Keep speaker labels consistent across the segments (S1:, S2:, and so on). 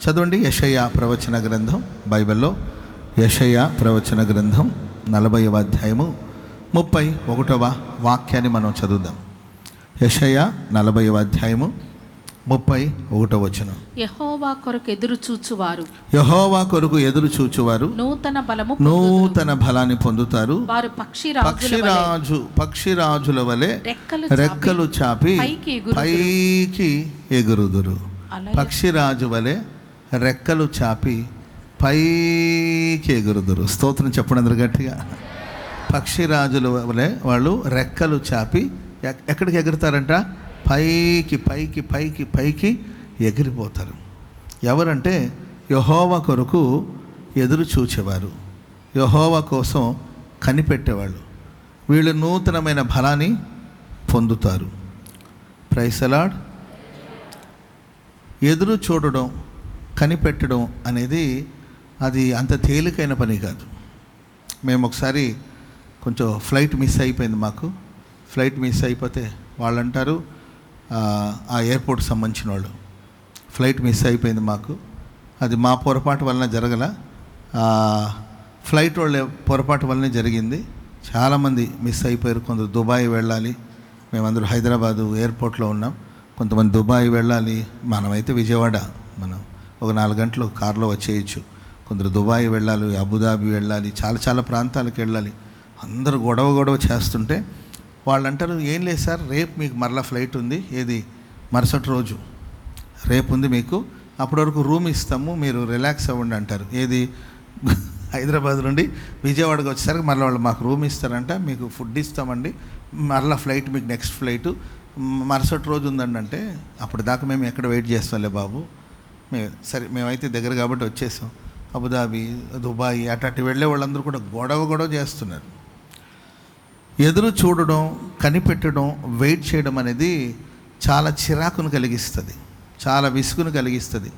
S1: చదవండి. యెషయా ప్రవచన గ్రంథం, బైబిల్లో యెషయా ప్రవచన గ్రంథం 40వ అధ్యాయము 31వ వాక్యాన్ని మనం చదువుదాం. యెషయా 40వ అధ్యాయము 31వ వచనం.
S2: యెహోవా కొరకు ఎదురు చూచువారు
S1: నూతన బలాన్ని పొందుతారు.
S2: వారు
S1: పక్షిరాజుల వలె రెక్కలు చాపి పైకి ఎగురుదురు. పక్షిరాజు వలె రెక్కలు చాపి పైకి ఎగురుదురు. స్తోత్రం చెప్పండి అందరు గట్టిగా. పక్షిరాజుల వలె వాళ్ళు రెక్కలు చాపి ఎక్కడికి ఎగురుతారంట? పైకి పైకి పైకి పైకి ఎగిరిపోతారు. ఎవరంటే యెహోవా కొరకు ఎదురు చూచేవారు, యెహోవా కోసం కనిపెట్టేవాళ్ళు. వీళ్ళు నూతనమైన బలాన్ని పొందుతారు. Praise the Lord. ఎదురు చూడడం, కనిపెట్టడం అనేది అది అంత తేలికైన పని కాదు. మేము ఒకసారి కొంచెం ఫ్లైట్ మిస్ అయిపోయింది. మాకు ఫ్లైట్ మిస్ అయిపోతే వాళ్ళు అంటారు, ఆ ఎయిర్పోర్ట్కి సంబంధించిన వాళ్ళు, ఫ్లైట్ మిస్ అయిపోయింది మాకు, అది మా పొరపాటు వలన జరగల, ఫ్లైట్ వాళ్ళ పొరపాటు వల్లనే జరిగింది. చాలామంది మిస్ అయిపోయారు. కొందరు దుబాయ్ వెళ్ళాలి, మేమందరూ హైదరాబాదు ఎయిర్పోర్ట్లో ఉన్నాం. కొంతమంది దుబాయ్ వెళ్ళాలి, మనమైతే విజయవాడ, మనం ఒక 4 గంటలు కారులో వచ్చేయచ్చు. కొందరు దుబాయ్ వెళ్ళాలి, అబుదాబి వెళ్ళాలి, చాలా ప్రాంతాలకు వెళ్ళాలి. అందరూ గొడవ చేస్తుంటే వాళ్ళు అంటారు, ఏం లేదు సార్, రేపు మీకు మరలా ఫ్లైట్ ఉంది, ఏది మరుసటి రోజు రేపు ఉంది మీకు, అప్పటి వరకు రూమ్ ఇస్తాము, మీరు రిలాక్స్ అవ్వండి అంటారు. ఏది హైదరాబాద్ నుండి విజయవాడకి వచ్చేసరికి మరలా వాళ్ళు మాకు రూమ్ ఇస్తారంట, మీకు ఫుడ్ ఇస్తామండి, మరలా ఫ్లైట్ మీకు నెక్స్ట్ ఫ్లైటు మరుసటి రోజు ఉందండి. అంటే అప్పుడు దాకా మేము ఎక్కడ వెయిట్ చేస్తాంలే బాబు, సరే మేమైతే దగ్గర కాబట్టి వచ్చేసాం. అబుదాబి, దుబాయ్ అటు వెళ్ళే వాళ్ళందరూ కూడా గొడవ చేస్తున్నారు. ఎదురు చూడడం, కనిపెట్టడం, వెయిట్ చేయడం అనేది చాలా చిరాకును కలిగిస్తుంది, చాలా విసుగును కలిగిస్తుంది.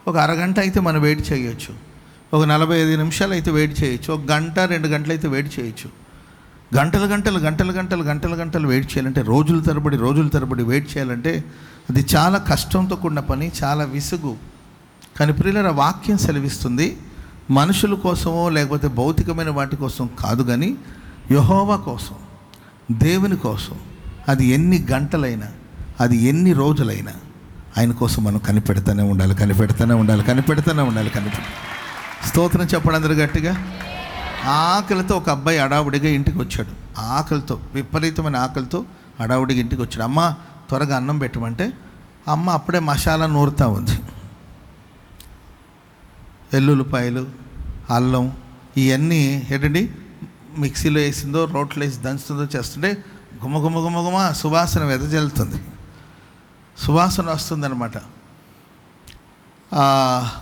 S1: ఒక అరగంట అయితే మనం వెయిట్ చేయొచ్చు, ఒక 45 నిమిషాలు అయితే వెయిట్ చేయొచ్చు, ఒక గంట 2 గంటలు అయితే వెయిట్ చేయొచ్చు. గంటలు వెయిట్ చేయాలంటే, రోజుల తరబడి వెయిట్ చేయాలంటే అది చాలా కష్టంతో కూడిన పని, చాలా విసుగు. కానీ ప్రియులారా, వాక్యం సెలవిస్తుంది, మనుషుల కోసమో లేకపోతే భౌతికమైన వాటి కోసం కాదు, కానీ యెహోవా కోసం, దేవుని కోసం, అది ఎన్ని గంటలైనా, అది ఎన్ని రోజులైనా ఆయన కోసం మనం కనిపెడుతూనే ఉండాలి. స్తోత్రం చెప్పండి అందరూ గట్టిగా. ఆకలితో ఒక అబ్బాయి హడావుడిగా ఇంటికి వచ్చాడు. ఆకలితో, విపరీతమైన ఆకలితో హడావుడిగా ఇంటికి వచ్చాడు. అమ్మ త్వరగా అన్నం పెట్టమంటే అమ్మ అప్పుడే మసాలా నూరుతూ ఉంది. వెల్లుల్లిపాయలు, అల్లం ఇవన్నీ ఏంటండి మిక్సీలో వేసిందో రోట్లో వేసి దంచుతుందో చేస్తుంటే గుమ సువాసన వెదజల్లుతుంది, సువాసన వస్తుందన్నమాట.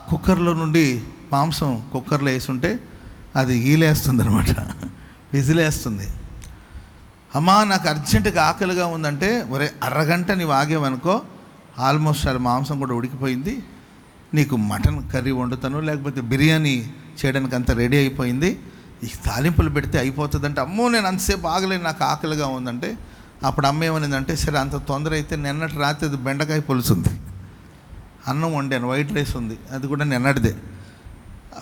S1: కుక్కర్లో నుండి మాంసం కుక్కర్లో వేసుంటే అది ఈలేస్తుంది అనమాట, విజిలేస్తుంది. అమ్మా నాకు అర్జెంటుగా ఆకలిగా ఉందంటే, ఒరే అరగంట నీవు ఆగేవనుకో ఆల్మోస్ట్ అది మాంసం కూడా ఉడికిపోయింది, నీకు మటన్ కర్రీ వండుతాను, లేకపోతే బిర్యానీ చేయడానికి అంత రెడీ అయిపోయింది, ఈ తాలింపులు పెడితే అయిపోతుందంటే, అమ్మో నేను అంతసేపు ఆగలేను, నాకు ఆకలిగా ఉందంటే, అప్పుడు అమ్మ ఏమనిందంటే, సరే అంత తొందర అయితే నిన్నటి రాత్రి అది బెండకాయ పులుసు ఉంది, అన్నం వండాను, వైట్ రైస్ ఉంది, అది కూడా నిన్నటిదే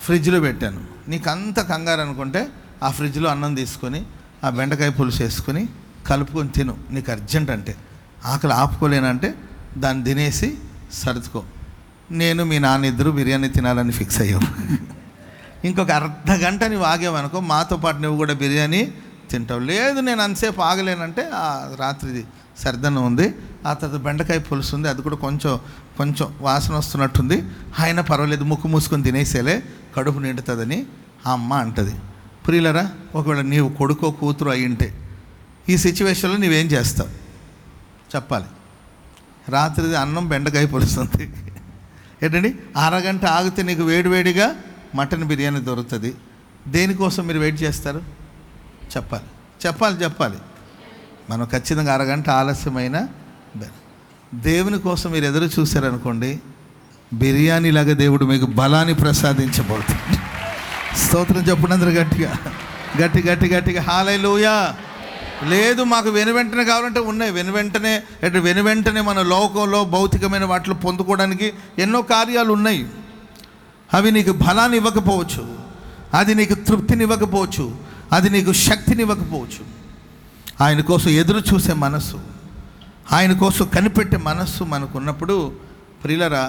S1: ఫ్రిడ్జ్లో పెట్టాను, నీకు అంత కంగారు అనుకుంటే ఆ ఫ్రిడ్జ్లో అన్నం తీసుకొని ఆ బెండకాయ పులుసు వేసుకొని కలుపుకొని తిను, నీకు అర్జెంట్ అంటే, ఆకలి ఆపుకోలేనంటే దాన్ని తినేసి సర్దుకో. నేను మీ నాన్న ఇద్దరు బిర్యానీ తినాలని ఫిక్స్ అయ్యావు. ఇంకొక అర్ధగంట నువ్వు ఆగేవనుకో మాతో పాటు నువ్వు కూడా బిర్యానీ తింటావు. లేదు నేను అంతసేపు ఆగలేనంటే ఆ రాత్రిది సర్దనం ఉంది, ఆ తర్వాత బెండకాయ పులుసు ఉంది, అది కూడా కొంచెం వాసన వస్తున్నట్టుంది, ఆయన పర్వాలేదు ముక్కు మూసుకొని తినేసేలే కడుపు నిండుతుందని ఆ అమ్మ అంటుంది. ప్రియులరా, ఒకవేళ నీవు కొడుకో కూతురు అయ్యింటే ఈ సిచ్యువేషన్లో నువ్వేం చేస్తావు చెప్పాలి? రాత్రిది అన్నం బెండకాయ పులుస్తుంది ఏంటండి, అరగంట ఆగితే నీకు వేడివేడిగా మటన్ బిర్యానీ దొరుకుతుంది. దేనికోసం మీరు వెయిట్ చేస్తారు చెప్పాలి. మనం ఖచ్చితంగా అరగంట ఆలస్యమైన దేవుని కోసం మీరు ఎదురు చూశారనుకోండి, బిర్యానీలాగా దేవుడు మీకు బలాన్ని ప్రసాదించబోతుంది. స్తోత్రం చెప్పండి అందరూ గట్టిగా హల్లెలూయా. లేదు మాకు వెనువెంటనే కావాలంటే ఉన్నాయి, వెనువెంటనే మన లోకంలో భౌతికమైన వాటిలో పొందుకోవడానికి ఎన్నో కార్యాలు ఉన్నాయి. అవి నీకు బలాన్ని ఇవ్వకపోవచ్చు, అది నీకు తృప్తిని ఇవ్వకపోవచ్చు, అది నీకు శక్తిని ఇవ్వకపోవచ్చు. ఆయన కోసం ఎదురు చూసే మనస్సు, ఆయన కోసం కనిపెట్టే మనస్సు మనకు ఉన్నప్పుడు ప్రియులరా,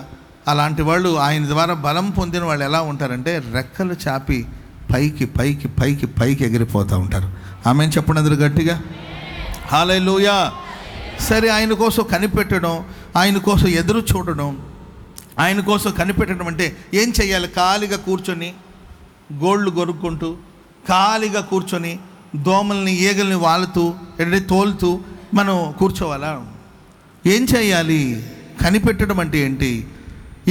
S1: అలాంటి వాళ్ళు ఆయన ద్వారా బలం పొందిన వాళ్ళు ఎలా ఉంటారంటే రెక్కలు చాపి పైకి పైకి పైకి పైకి ఎగిరిపోతూ ఉంటారు. ఆమెను చెప్పండి అందరూ గట్టిగా, హల్లెలూయా. సరే, ఆయన కోసం కనిపెట్టడం, ఆయన కోసం ఎదురు చూడడం, ఆయన కోసం కనిపెట్టడం అంటే ఏం చెయ్యాలి? ఖాళీగా కూర్చొని గోళ్ళు గొరుక్కుంటూ, ఖాళీగా కూర్చొని దోమల్ని ఈగల్ని వాలుతూ తోలుతూ మనం కూర్చోవాలా? ఏం చేయాలి? కనిపెట్టడం అంటే ఏంటి?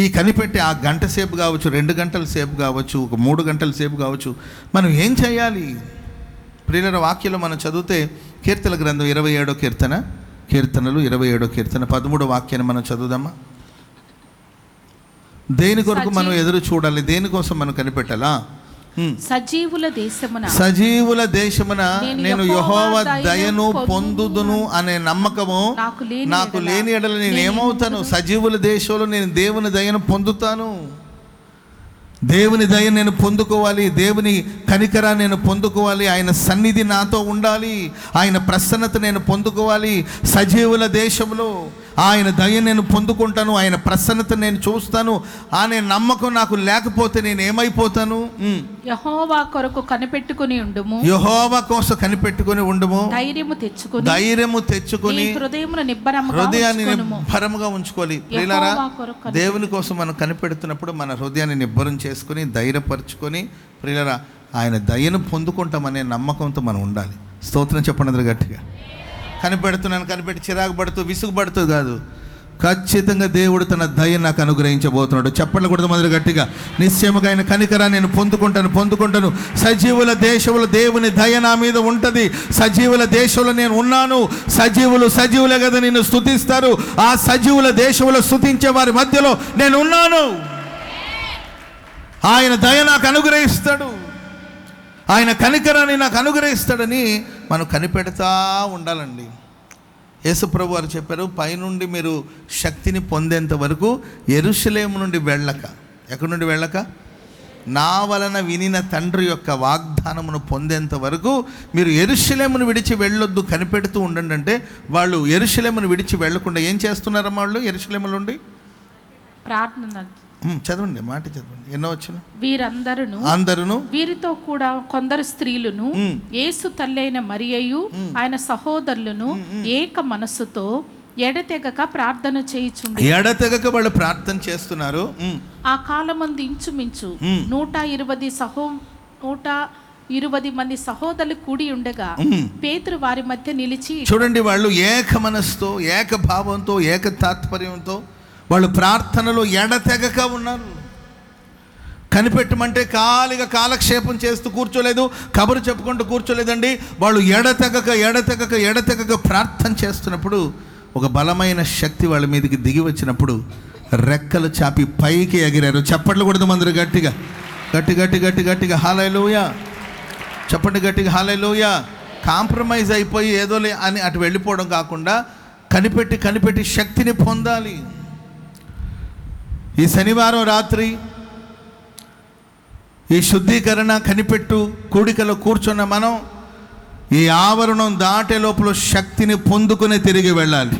S1: ఈ కనిపెట్టి ఆ గంట సేపు కావచ్చు, 2 గంటల సేపు కావచ్చు, ఒక 3 గంటల సేపు కావచ్చు, మనం ఏం చేయాలి? ప్రియుల వాక్యంలో మనం చదివితే కీర్తన గ్రంథం 27వ కీర్తన, కీర్తనలు 27వ కీర్తన 13వ వాక్యాన్ని మనం చదువుదామా? దేని కొరకు మనం ఎదురు చూడాలి? దేనికోసం మనం కనిపెట్టాలా? సజీవుల దేశమున నేను యెహోవా దయను పొందుదును అనే నమ్మకము నాకు లేని ఎడల నేను ఏమవుతాను? సజీవుల దేశంలో నేను దేవుని దయను పొందుతాను. దేవుని దయ నేను పొందుకోవాలి, దేవుని కనికరా నేను పొందుకోవాలి, ఆయన సన్నిధి నాతో ఉండాలి, ఆయన ప్రసన్నత నేను పొందుకోవాలి. సజీవుల దేశంలో ఆయన దయ నేను పొందుకుంటాను, ఆయన ప్రసన్నత నేను చూస్తాను అనే నమ్మకం నాకు లేకపోతే నేను ఏమైపోతాను?
S2: యెహోవా కొరకు కనిపెట్టుకుని ఉండుము,
S1: యెహోవా కోసం కనిపెట్టుకుని ఉండుము, ధైర్యము తెచ్చుకొని హృదయాన్ని నిబ్బరముగా ఉంచుకోవాలి. ప్రియులారా, దేవుని కోసం మనం కనిపెడుతున్నప్పుడు మన హృదయాన్ని నిబ్బరం చేసుకొని ధైర్యపరచుకొని, ప్రియులారా, ఆయన దయను పొందుకుంటామనే నమ్మకంతో మనం ఉండాలి. స్తోత్రం చెప్పండి అందరూ గట్టిగా. కనిపెట్టి చిరాకు పడుతూ విసుగుపడుతూ కాదు, ఖచ్చితంగా దేవుడు తన దయ నాకు అనుగ్రహించబోతున్నాడు. చెప్పండి కూడా మొదలు గట్టిగా. నిశ్చయముగా ఆయన కనికరా నేను పొందుకుంటాను. సజీవుల దేశంలో దేవుని దయ నా మీద ఉంటుంది. సజీవుల దేశంలో నేను ఉన్నాను. సజీవులే కదా నిన్ను స్తుతిస్తారు. ఆ సజీవుల దేశంలో స్తుతించే వారి మధ్యలో నేను ఉన్నాను. ఆయన దయ నాకు అనుగ్రహిస్తాడు, ఆయన కనికరాన్ని నాకు అనుగ్రహిస్తాడని మనం కనిపెడతా ఉండాలండి. యేసుప్రభు వారు చెప్పారు, పైనుండి మీరు శక్తిని పొందేంత వరకు యెరూషలేము నుండి వెళ్ళక, ఎక్కడి నుండి వెళ్ళక, నా వలన వినిన తండ్రి యొక్క వాగ్దానమును పొందేంత వరకు మీరు యెరూషలేమును విడిచి వెళ్ళొద్దు, కనిపెడుతూ ఉండండి. అంటే వాళ్ళు యెరూషలేమును విడిచి వెళ్ళకుండా ఏం చేస్తున్నారమ్మా? వాళ్ళు యెరూషలేములో ఉండి
S2: ప్రార్థన
S1: చదవండి, మాట చదవండి. ఎన్నో వచ్చిన
S2: అందరూ వీరితో కూడా కొందరు స్త్రీలను యేసు తల్లైన మరియయు ఆయన సహోదరులను ఏక మనస్సుతో ఎడతెగక ప్రార్థన చేయుచుండి.
S1: ఎడతెగక వాళ్ళు ప్రార్థన చేస్తున్నారు.
S2: ఆ కాలమందు ఇంచుమించు 120 మంది సహోదరులు కూడి ఉండగా పేతురు వారి మధ్య నిలిచి,
S1: చూడండి, వాళ్ళు ఏక మనస్సుతో, ఏక భావంతో, ఏక తాత్పర్యంతో వాళ్ళు ప్రార్థనలో ఎడతెగక ఉన్నారు. కనిపెట్టమంటే ఖాళీగా కాలక్షేపం చేస్తూ కూర్చోలేదు, కబురు చెప్పుకుంటూ కూర్చోలేదండి. వాళ్ళు ఎడతెగక ప్రార్థన చేస్తున్నప్పుడు ఒక బలమైన శక్తి వాళ్ళ మీదకి దిగి వచ్చినప్పుడు రెక్కలు చాపి పైకి ఎగిరారు. చప్పట్లు కొడదాం అందరూ గట్టిగా, గట్టిగా హల్లెలూయా. చెప్పండి గట్టిగా హల్లెలూయా. కాంప్రమైజ్ అయిపోయి ఏదోలే అని అటు వెళ్ళిపోవడం కాకుండా కనిపెట్టి శక్తిని పొందాలి. ఈ శనివారం రాత్రి ఈ శుద్ధీకరణ కనిపెట్టు కూడికలో కూర్చున్న మనం ఈ ఆవరణం దాటే లోపల శక్తిని పొందుకుని తిరిగి వెళ్ళాలి.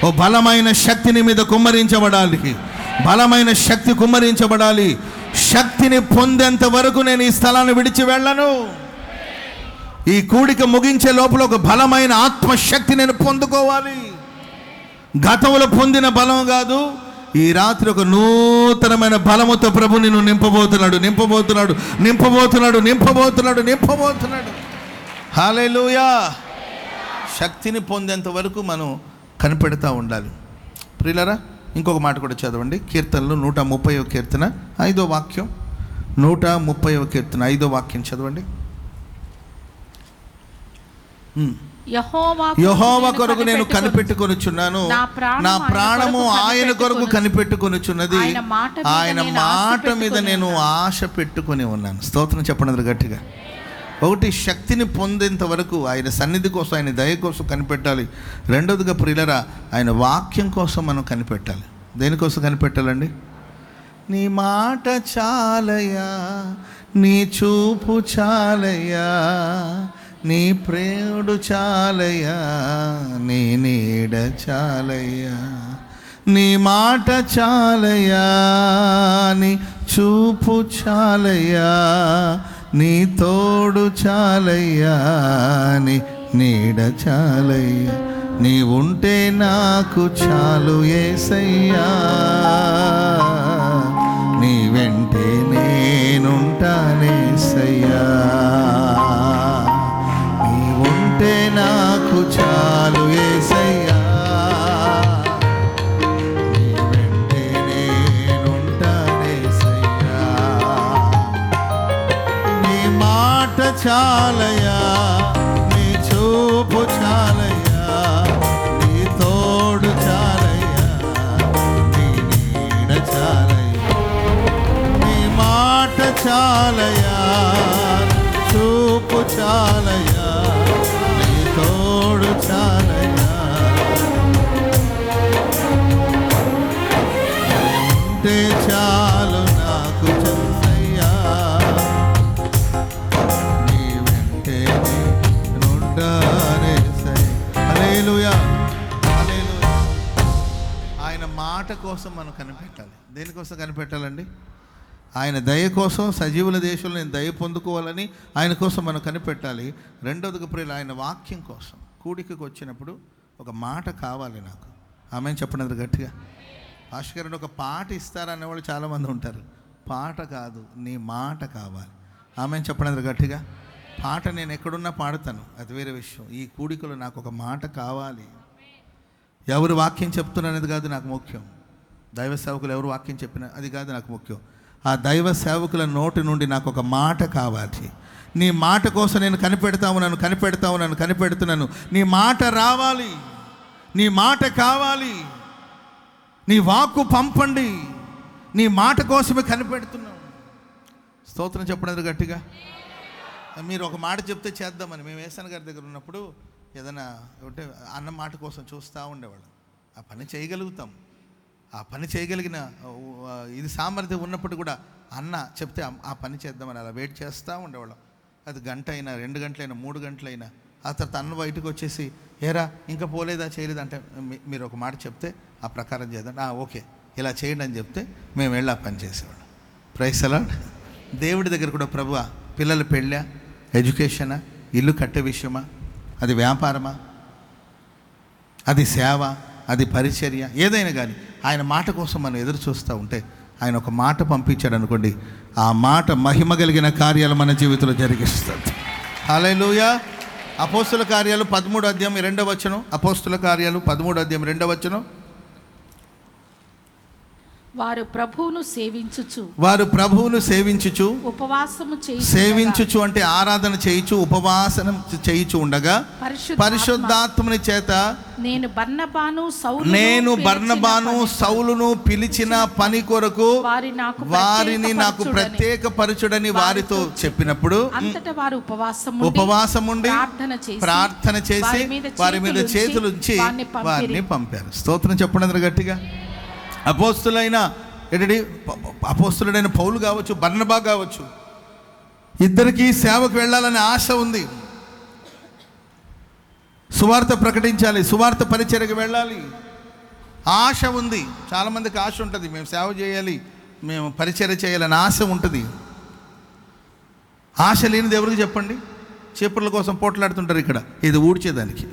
S1: ఓ బలమైన శక్తిని మీద కుమ్మరించబడాలి, బలమైన శక్తి కుమ్మరించబడాలి. శక్తిని పొందేంత వరకు నేను ఈ స్థలాన్ని విడిచి వెళ్ళను. ఈ కూడిక ముగించే లోపల ఒక బలమైన ఆత్మశక్తి నేను పొందుకోవాలి. గతంలో పొందిన బలం కాదు, ఈ రాత్రి ఒక నూతనమైన బలముతో ప్రభు నిన్ను నింపబోతున్నాడు. హల్లెలూయా. శక్తిని పొందేంత వరకు మనం కనిపెడతా ఉండాలి. ప్రియులారా, ఇంకొక మాట కూడా చదవండి. కీర్తనలు 130వ కీర్తన 5వ వాక్యం, 130వ కీర్తన 5వ వాక్యం చదవండి. యెహోవా కొరకు నేను కనిపెట్టుకొనుచున్నాను, నా ప్రాణము ఆయన కొరకు కనిపెట్టుకొనుచున్నది, ఆయన మాట మీద నేను ఆశ పెట్టుకొని ఉన్నాను. స్తోత్రం చెప్పండి గట్టిగా. ఒకటి, శక్తిని పొందేంత వరకు ఆయన సన్నిధి కోసం, ఆయన దయ కోసం కనిపెట్టాలి. రెండవదిగా ప్రియులరా, ఆయన వాక్యం కోసం మనం కనిపెట్టాలి. దేనికోసం కనిపెట్టాలండి? నీ మాట చాలయ్యా, నీ చూపు చాలయ్యా, నీ ప్రేముడు చాలయ్యా, నీ నీడ చాలయ్యా. నీ మాట చాలయ్యా, నీ చూపు చాలయ్యా, నీ తోడు చాలయ్యా, నీ నీడ చాలయ్యా. నీ ఉంటే నాకు చాలు యేసయ్యా, నీ వెంటే నేనుంటానేసయ్యా. నీ ఉంటే నాకు చాలు యేసయ్యా, నీ వెంటే నేనుంటానేసయ్యా. నీ మాట చాలయ్యా, నీ చూపు చాలయ్యా, నీ తోడు చాలయ్యా, నీ నీడ చాలయ్యా. నీ మాట చాలయ్యా, చూపు చాలయ్యా, నీ తోడు చాలయ్యా. ఉంటే చాలు నాకు చెయ్యా, నీ వెంటే నేనుంటానేసయ్యా. హల్లెలూయా, హల్లెలూయా. ఆయన మాట కోసం మనం కనిపెట్టాలి. దేనికోసం కనిపెట్టాలండి? ఆయన దయ కోసం, సజీవుల దేశంలో నేను దయ పొందుకోవాలని ఆయన కోసం మనం కనిపెట్టాలి. రెండవదిగా ప్రియులు, ఆయన వాక్యం కోసం. కూడికకు వచ్చినప్పుడు ఒక మాట కావాలి నాకు. ఆమెను చెప్పండి గట్టిగా. భాస్కరుడు ఒక పాట ఇస్తారనేవాళ్ళు చాలామంది ఉంటారు. పాట కాదు, నీ మాట కావాలి. ఆమెను చెప్పండి గట్టిగా. పాట నేను ఎక్కడున్నా పాడతాను, అది వేరే విషయం. ఈ కూడికలో నాకు ఒక మాట కావాలి. ఎవరు వాక్యం చెప్తున్నారు అనేది కాదు నాకు ముఖ్యం. దైవ సేవకులు ఎవరు వాక్యం చెప్పినా అది కాదు నాకు ముఖ్యం. ఆ దైవ సేవకుల నోటి నుండి నాకు ఒక మాట కావాలి. నీ మాట కోసం నేను కనిపెడుతున్నాను. నీ మాట రావాలి, నీ మాట కావాలి, నీ వాక్కు పంపండి. నీ మాట కోసమే కనిపెడుతున్నాం. స్తోత్రం చెప్పడం గట్టిగా. మీరు ఒక మాట చెప్తే చేద్దామని మేము ఏసన్ గారి దగ్గర ఉన్నప్పుడు ఏదైనా అంటే అన్న మాట కోసం చూస్తూ ఉండేవాళ్ళం. ఆ పని చేయగలుగుతాం, ఆ పని చేయగలిగిన ఇది సామర్థ్యం ఉన్నప్పుడు కూడా అన్న చెప్తే ఆ పని చేద్దామని అలా వెయిట్ చేస్తూ ఉండేవాళ్ళం. అది గంట అయినా, 2 గంటలైనా, 3 గంటలైనా. ఆ తర్వాత అన్న బయటకు వచ్చేసి, ఏరా ఇంకా పోలేదా, చేయలేదా అంటే, మీరు ఒక మాట చెప్తే ఆ ప్రకారం చేద్దాం, ఓకే ఇలా చేయండి అని చెప్తే మేము వెళ్ళి ఆ పని చేసేవాళ్ళం. Praise the Lord. దేవుడి దగ్గర కూడా, ప్రభువా పిల్లల పెళ్ళా, ఎడ్యుకేషనా, ఇల్లు కట్టే విషయమా, అది వ్యాపారమా, అది సేవ, అది పరిచర్య, ఏదైనా కానీ ఆయన మాట కోసం మనం ఎదురు చూస్తూ ఉంటే ఆయన ఒక మాట పంపించాడు అనుకోండి, ఆ మాట మహిమ కలిగిన కార్యాలు మన జీవితంలో జరిగిస్తుంది. హల్లెలూయా. అపోస్తుల కార్యాలు 13వ అధ్యాయం 2వ వచనం. అపోస్తుల కార్యాలు 13వ అధ్యాయం 2వ వచనం.
S2: వారు ప్రభువును
S1: సేవించుచు
S2: ఉపవాసము
S1: సేవించుచు అంటే ఆరాధన చేయుచు, ఉపవాసనం చేయుచు ఉండగా పరిశుద్ధాత్మని చేత నేను బర్నబాను సౌలును పిలిచిన పని కొరకు వారిని నాకు ప్రత్యేక పరచుడని వారితో చెప్పినప్పుడు ఉపవాసం ఉండి ప్రార్థన చేసి వారి మీద చేతులు ఉంచి వారిని పంపారు. స్తోత్రం చెప్పండి గట్టిగా. అపోస్తులుడైన పౌలు కావచ్చు, బర్నబా కావచ్చు, ఇద్దరికీ సేవకు వెళ్ళాలనే ఆశ ఉంది. సువార్త ప్రకటించాలి, సువార్త పరిచర్యకు వెళ్ళాలి, ఆశ ఉంది. చాలామందికి ఆశ ఉంటుంది, మేము సేవ చేయాలి, మేము పరిచర్య చేయాలని ఆశ ఉంటుంది. ఆశ లేనిది ఎవరికి చెప్పండి? చీపుర్ల కోసం పోట్లాడుతుంటారు ఇక్కడ, ఇది ఊడ్చేదానికి.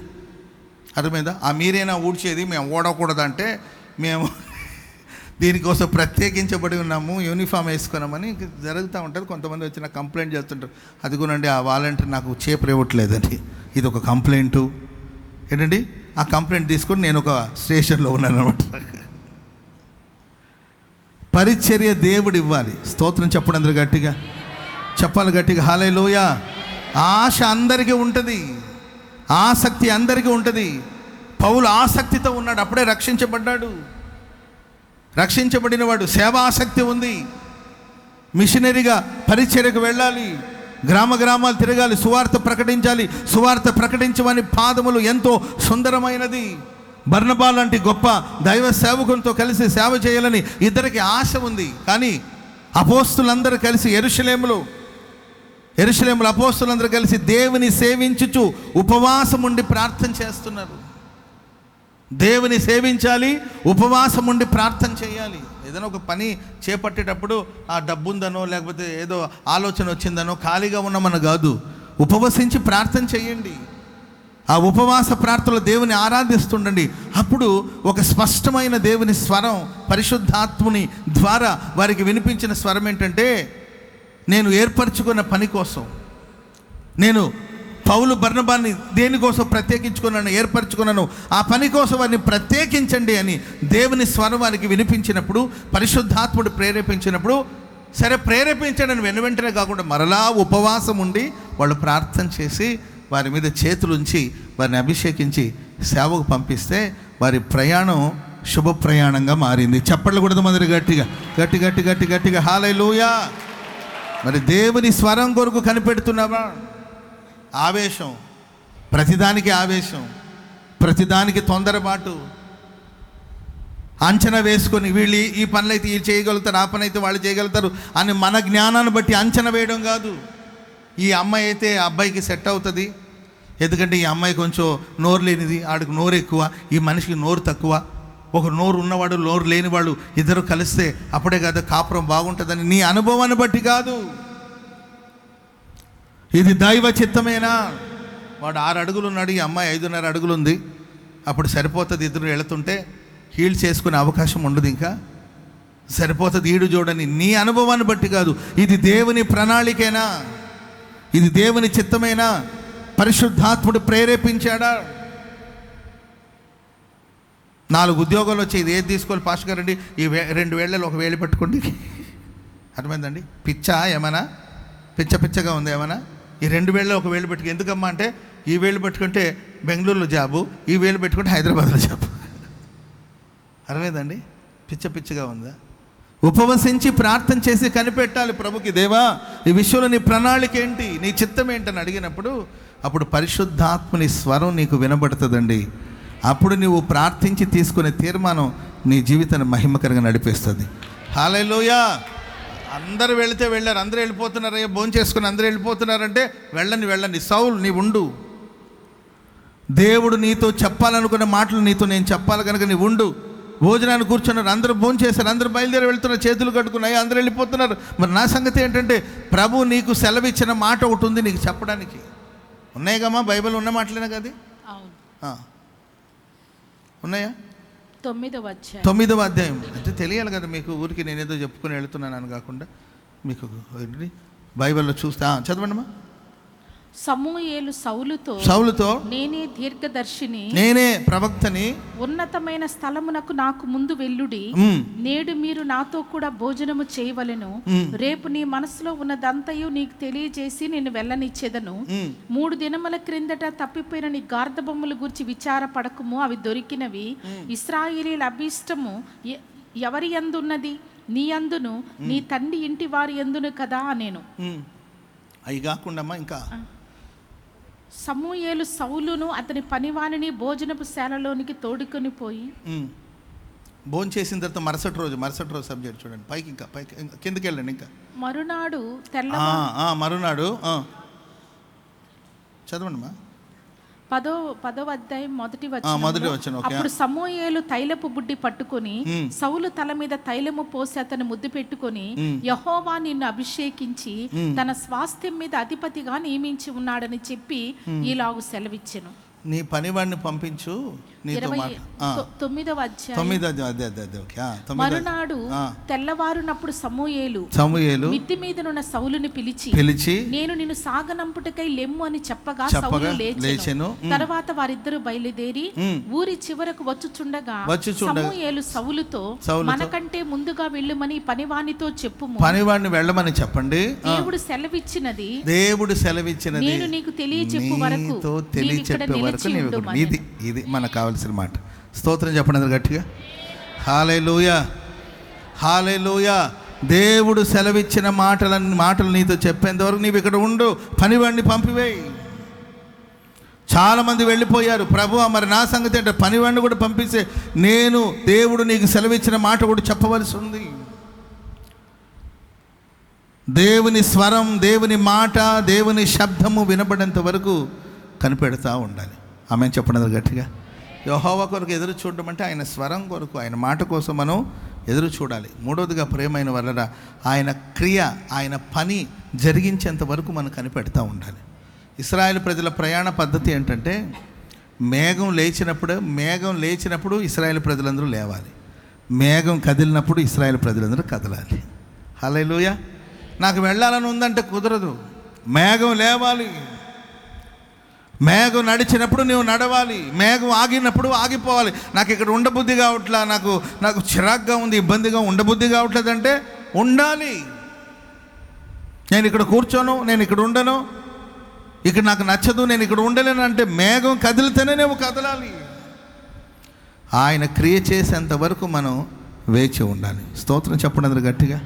S1: అర్థమైందా? మీరేనా ఊడ్చేది, మేము ఓడకూడదంటే మేము దీనికోసం ప్రత్యేకించబడి ఉన్నాము, యూనిఫామ్ వేసుకున్నామని జరుగుతూ ఉంటుంది. కొంతమంది వచ్చి నాకు కంప్లైంట్ చేస్తుంటారు, అదిగోనండి ఆ వాలంటీర్ నాకు చీపురు ఇవ్వట్లేదని. ఇది ఒక కంప్లైంటు ఏంటండి. ఆ కంప్లైంట్ తీసుకొని నేను ఒక స్టేషన్లో ఉన్నాను అనమాట. పరిచర్య దేవుడు ఇవ్వాలి. స్తోత్రం చెప్పండి అందరూ గట్టిగా, చెప్పాలి గట్టిగా. హల్లెలూయా. ఆశ అందరికీ ఉంటుంది, ఆసక్తి అందరికీ ఉంటుంది. పౌలు ఆసక్తితో ఉన్నాడు, అప్పుడే రక్షించబడ్డాడు. రక్షించబడినవాడు, సేవాసక్తి ఉంది. మిషనరీగా పరిచర్యకు వెళ్ళాలి, గ్రామాలు తిరగాలి, సువార్త ప్రకటించాలి. సువార్త ప్రకటించమని పాదములు ఎంతో సుందరమైనది. బర్నబా లాంటి గొప్ప దైవ సేవకునితో కలిసి సేవ చేయాలని ఇద్దరికి ఆశ ఉంది. కానీ అపోస్తులందరూ కలిసి యెరూషలేములో అపోస్తులందరూ కలిసి దేవుని సేవించుచు ఉపవాసం ఉండి ప్రార్థన చేస్తున్నారు. దేవుని సేవించాలి, ఉపవాసం ఉండి ప్రార్థన చేయాలి. ఏదైనా ఒక పని చేపట్టేటప్పుడు ఆ డబ్బు ఉందనో లేకపోతే ఏదో ఆలోచన వచ్చిందనో ఖాళీగా ఉన్నామని కాదు, ఉపవసించి ప్రార్థన చేయండి. ఆ ఉపవాస ప్రార్థనలో దేవుని ఆరాధిస్తుండండి. అప్పుడు ఒక స్పష్టమైన దేవుని స్వరం పరిశుద్ధాత్ముని ద్వారా వారికి వినిపించిన స్వరం ఏంటంటే, నేను ఏర్పరచుకున్న పని కోసం, నేను పౌలు బర్నబాన్ని దేనికోసం ప్రత్యేకించుకున్నాను, ఏర్పరచుకున్నాను, ఆ పని కోసం వారిని ప్రత్యేకించండి అని దేవుని స్వరం వారికి వినిపించినప్పుడు, పరిశుద్ధాత్ముడు ప్రేరేపించినప్పుడు, సరే ప్రేరేపించడని వెనువెంటనే కాకుండా మరలా ఉపవాసం ఉండి వాళ్ళు ప్రార్థన చేసి వారి మీద చేతులు ఉంచి వారిని అభిషేకించి సేవకు పంపిస్తే వారి ప్రయాణం శుభ ప్రయాణంగా మారింది. చప్పట్లు కూడా మొదటి గట్టిగా హల్లెలూయా. మరి దేవుని స్వరం కొరకు కనిపెడుతున్నావా? ఆవేశం, ప్రతిదానికి ఆవేశం, ప్రతిదానికి తొందరపాటు, అంచనా వేసుకొని వీళ్ళు ఈ పనులు అయితే వీళ్ళు చేయగలుగుతారు, ఆ పని అయితే వాళ్ళు చేయగలుగుతారు అని మన జ్ఞానాన్ని బట్టి అంచనా వేయడం కాదు. ఈ అమ్మాయి అయితే ఆ అబ్బాయికి సెట్ అవుతుంది, ఎందుకంటే ఈ అమ్మాయి కొంచెం నోరు లేనిది, ఆడికి నోరు ఎక్కువ, ఈ మనిషికి నోరు తక్కువ, ఒక నోరు ఉన్నవాడు నోరు లేనివాడు ఇద్దరు కలిస్తే అప్పుడే కదా కాపురం బాగుంటుందని నీ అనుభవాన్ని బట్టి కాదు. ఇది దైవ చిత్తమేనా? వాడు 6 అడుగులు ఉన్నాడు, ఈ అమ్మాయి 5.5 అడుగులు ఉంది, అప్పుడు సరిపోతుంది. ఇద్దరు వెళుతుంటే హీల్ చేసుకునే అవకాశం ఉండదు, ఇంకా సరిపోతుంది. ఈడు చూడని నీ అనుభవాన్ని బట్టి కాదు. ఇది దేవుని ప్రణాళికేనా? ఇది దేవుని చిత్తమేనా? పరిశుద్ధాత్ముడు ప్రేరేపించాడా? 4 ఉద్యోగాలు వచ్చి ఇది ఏది తీసుకోవాలి పాస్టర్ గారండి, ఈ 2 వేళ్లలో 1 వేలు పెట్టుకోండి. అర్థమైందండి? పిచ్చా ఏమన్నా? పిచ్చగా ఉంది ఏమన్నా? ఈ 2 వేళ్లలో 1 వేలు పెట్టుకు ఎందుకమ్మా అంటే, ఈ వేలు పెట్టుకుంటే బెంగళూరులో జాబు, ఈ వేలు పెట్టుకుంటే హైదరాబాద్లో జాబు. అర్థమైందండి? పిచ్చగా ఉందా? ఉపవసించి ప్రార్థన చేసి కనిపెట్టాలి ప్రభుకి, దేవా ఈ విషయంలో నీ ప్రణాళిక ఏంటి, నీ చిత్తం ఏంటని అడిగినప్పుడు అప్పుడు పరిశుద్ధాత్మని స్వరం నీకు వినబడుతుందండి. అప్పుడు నువ్వు ప్రార్థించి తీసుకునే తీర్మానం నీ జీవితాన్ని మహిమకరంగా నడిపిస్తుంది. హల్లెలూయా. అందరూ వెళితే వెళ్ళారు, అందరూ వెళ్ళిపోతున్నారయ్యా, భోజనం చేసుకుని అందరూ వెళ్ళిపోతున్నారంటే వెళ్ళండి. సౌలు నీ ఉండు. దేవుడు నీతో చెప్పాలనుకున్న మాటలు నీతో నేను చెప్పాలి కనుక నీ ఉండు. భోజనాన్ని కూర్చున్నారు, అందరూ భోజనం చేశారు, అందరూ బయలుదేరి వెళ్తున్నారు, చేతులు కట్టుకున్నాయి, అందరూ వెళ్ళిపోతున్నారు. మరి నా సంగతి ఏంటంటే, ప్రభు నీకు సెలవిచ్చిన మాట ఒకటి ఉంది నీకు చెప్పడానికి. ఉన్నాయి కమ్మా, బైబిల్ ఉన్న మాటలేనా కదా? ఉన్నాయా? 9వ అధ్యాయం అంటే తెలియాలి కదా మీకు. ఊరికి నేనేదో చెప్పుకొని వెళుతున్నాను కాకుండా మీకు బైబిల్లో చూస్తా. చదవండమ్మా.
S2: సమూయేలు సౌలుతో నేనే దీర్ఘదర్శిని, నేనే ప్రవక్తని, ఉన్నతమైన స్థలమునకు నాకు ముందు వెళ్ళుడి. నేడు మీరు నాతో కూడా భోజనము చేయవలెను. రేపు నీ మనసులో ఉన్నదంతయు నీకు తెలియజేసి నేను వెళ్ళనిచ్చేదను. 3 దినముల క్రిందట తప్పిపోయిన నీ గార్ధబొమ్మల గురించి విచారపడకము, అవి దొరికినవి. ఇశ్రాయేలీయుల అభీష్టము ఎవరి యందున్నది? నీ యందును నీ తండ్రి ఇంటి వారి యందును కదా నేను.
S1: అవి కాకుండా ఇంకా
S2: సమూయేలు సౌలును అతని పనివానిని భోజనపు శాలలోనికి తోడుకొని పోయి
S1: భోజనం చేసిన తర్వాత మరుసటి రోజు సబ్జెక్ట్ చూడండి, పైకి కిందకి వెళ్ళండి. ఇంకా
S2: మరునాడు
S1: చదవండి మా.
S2: 10వ అధ్యాయం మొదటి వచనం. అప్పుడు సమూయేలు తైలపు బుడ్డి పట్టుకొని సౌలు తల మీద తైలము పోసి అతను ముద్దు పెట్టుకొని, యెహోవా నిన్ను అభిషేకించి తన స్వాస్థ్యం మీద అధిపతిగా నియమించి ఉన్నాడని చెప్పి ఇలాగు సెలవిచ్చెను.
S1: నీ పనివాడిని పంపించు.
S2: 9వ అధ్యాయం. మరునాడు తెల్లవారునప్పుడు సమూయేలు మిద్ది మీదనున్న సౌలుని పిలిచి నేను నిన్ను సాగనంపుటకై లెమ్ము అని చెప్పగా సౌలు లేచెను. తర్వాత వారిద్దరు బయలుదేరి ఊరి చివరకు వచ్చుచుండగా సమూయేలు సౌలుతో, మనకంటే ముందుగా వెళ్ళమని పనివానితో చెప్పుము.
S1: పనివాడిని వెళ్ళమని చెప్పండి.
S2: దేవుడు సెలవిచ్చినది నేను నీకు తెలియచెప్పు వరకు
S1: ఇది మనకు కావాల్సిన మాట. స్తోత్రం చెప్పండి అందరు గట్టిగా. హల్లెలూయా. దేవుడు సెలవిచ్చిన మాటలు నీతో చెప్పేంత వరకు నీవు ఇక్కడ ఉండు, పనివాడిని పంపివేయి. చాలామంది వెళ్ళిపోయారు. ప్రభువా మరి నా సంగతి అంటే పనివాడిని కూడా పంపిస్తే నేను దేవుడు నీకు సెలవిచ్చిన మాట కూడా చెప్పవలసి ఉంది. దేవుని స్వరం, దేవుని మాట, దేవుని శబ్దము వినబడేంత వరకు కనిపెడతా ఉండాలి. ఆమె చెప్పడం గట్టిగా. యెహోవా కొరకు ఎదురు చూడడం అంటే ఆయన స్వరం కొరకు, ఆయన మాట కోసం మనం ఎదురు చూడాలి. మూడవదిగా ప్రియమైన వలన ఆయన క్రియ, ఆయన పని జరిగించేంత వరకు మనం కనిపెడతా ఉండాలి. ఇశ్రాయేలు ప్రజల ప్రయాణ పద్ధతి ఏంటంటే మేఘం లేచినప్పుడు ఇశ్రాయేలు ప్రజలందరూ లేవాలి, మేఘం కదిలినప్పుడు ఇశ్రాయేలు ప్రజలందరూ కదలాలి. హల్లెలూయా. నాకు వెళ్ళాలని ఉందంటే కుదరదు, మేఘం లేవాలి. మేఘం నడిచినప్పుడు నువ్వు నడవాలి, మేఘం ఆగినప్పుడు ఆగిపోవాలి. నాకు ఇక్కడ ఉండబుద్ధి కావట్లా, నాకు చిరాగ్గా ఉంది, ఇబ్బందిగా ఉండబుద్ధి కావట్లేదంటే ఉండాలి. నేను ఇక్కడ కూర్చోను, నేను ఇక్కడ ఉండను, ఇక్కడ నాకు నచ్చదు, నేను ఇక్కడ ఉండలేను అంటే మేఘం కదిలితేనే నువ్వు కదలాలి. ఆయన క్రియ చేసేంత వరకు మనం వేచి ఉండాలి. స్తోత్రం చెప్పండి గట్టిగా.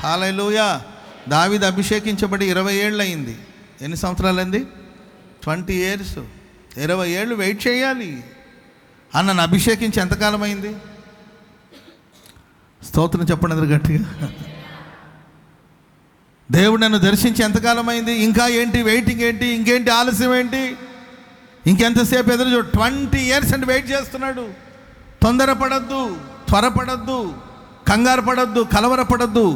S1: హల్లెలూయా. దావీదు అభిషేకించబడి 20 ఏళ్ళు అయింది. ఎన్ని సంవత్సరాలు అయింది? 20 years. 20 ఏళ్ళు వెయిట్ చేయాలి. నన్ను అభిషేకించి ఎంతకాలం అయింది? స్తోత్రం చెప్పండి గట్టిగా. దేవుడు నన్ను దర్శించి ఎంతకాలం అయింది? ఇంకా ఏంటి వెయిటింగ్ ఏంటి? ఇంకేంటి ఆలస్యం ఏంటి? ఇంకెంతసేపు ఎదురు చూడు? 20 years అంటే వెయిట్ చేస్తున్నాడు. తొందరపడద్దు, త్వరపడద్దు, కంగారు పడద్దు, కలవరపడద్దు.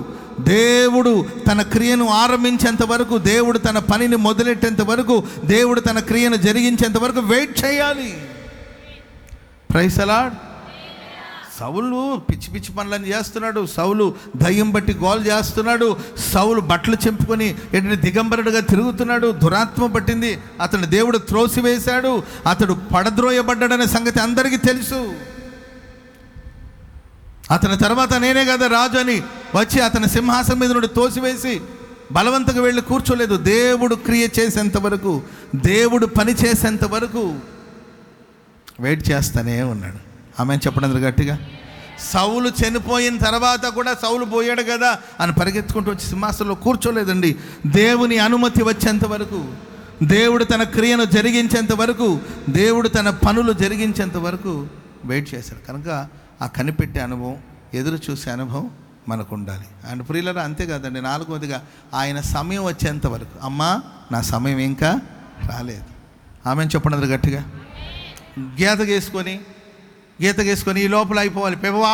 S1: దేవుడు తన క్రియను ఆరంభించేంత వరకు, దేవుడు తన పనిని మొదలెట్టేంత వరకు, దేవుడు తన క్రియను జరిగించేంత వరకు వెయిట్ చేయాలి. Praise the lord. సౌలు పిచ్చి పిచ్చి పనులను చేస్తున్నాడు. సౌలు దయ్యం బట్టి గోల్ చేస్తున్నాడు. సౌలు బట్టలు చెంపుకొని దిగంబరుడుగా తిరుగుతున్నాడు. దురాత్మ పట్టింది, అతను దేవుడు త్రోసివేశాడు. అతడు పడద్రోయబడ్డాడనే సంగతి అందరికీ తెలుసు. అతని తర్వాత నేనే కదా రాజు అని వచ్చి అతని సింహాసనం మీద నుండి తోసివేసి బలవంతంగా వెళ్ళి కూర్చోలేదు. దేవుడు క్రియ చేసేంత వరకు, దేవుడు పని చేసేంత వరకు వెయిట్ చేస్తూనే ఉన్నాడు. ఆమె చెప్పడం గట్టిగా. సౌలు చనిపోయిన తర్వాత కూడా సౌలు పోయాడు కదా అని పరిగెత్తుకుంటూ వచ్చి సింహాసనంలో కూర్చోలేదండి. దేవుని అనుమతి వచ్చేంత వరకు, దేవుడు తన క్రియను జరిగించేంత వరకు, దేవుడు తన పనులు జరిగించేంత వరకు వెయిట్ చేశాడు. కనుక ఆ కనిపెట్టే అనుభవం, ఎదురు చూసే అనుభవం మనకు ఉండాలి. అండ్ ప్రియులారా, అంతే కాదండి, 4వదిగా ఆయన సమయం వచ్చేంత వరకు. అమ్మా నా సమయం ఇంకా రాలేదు. ఆమె చెప్పండి గట్టిగా. గీత గీసుకొని ఈ లోపల అయిపోవాలి. పెబువా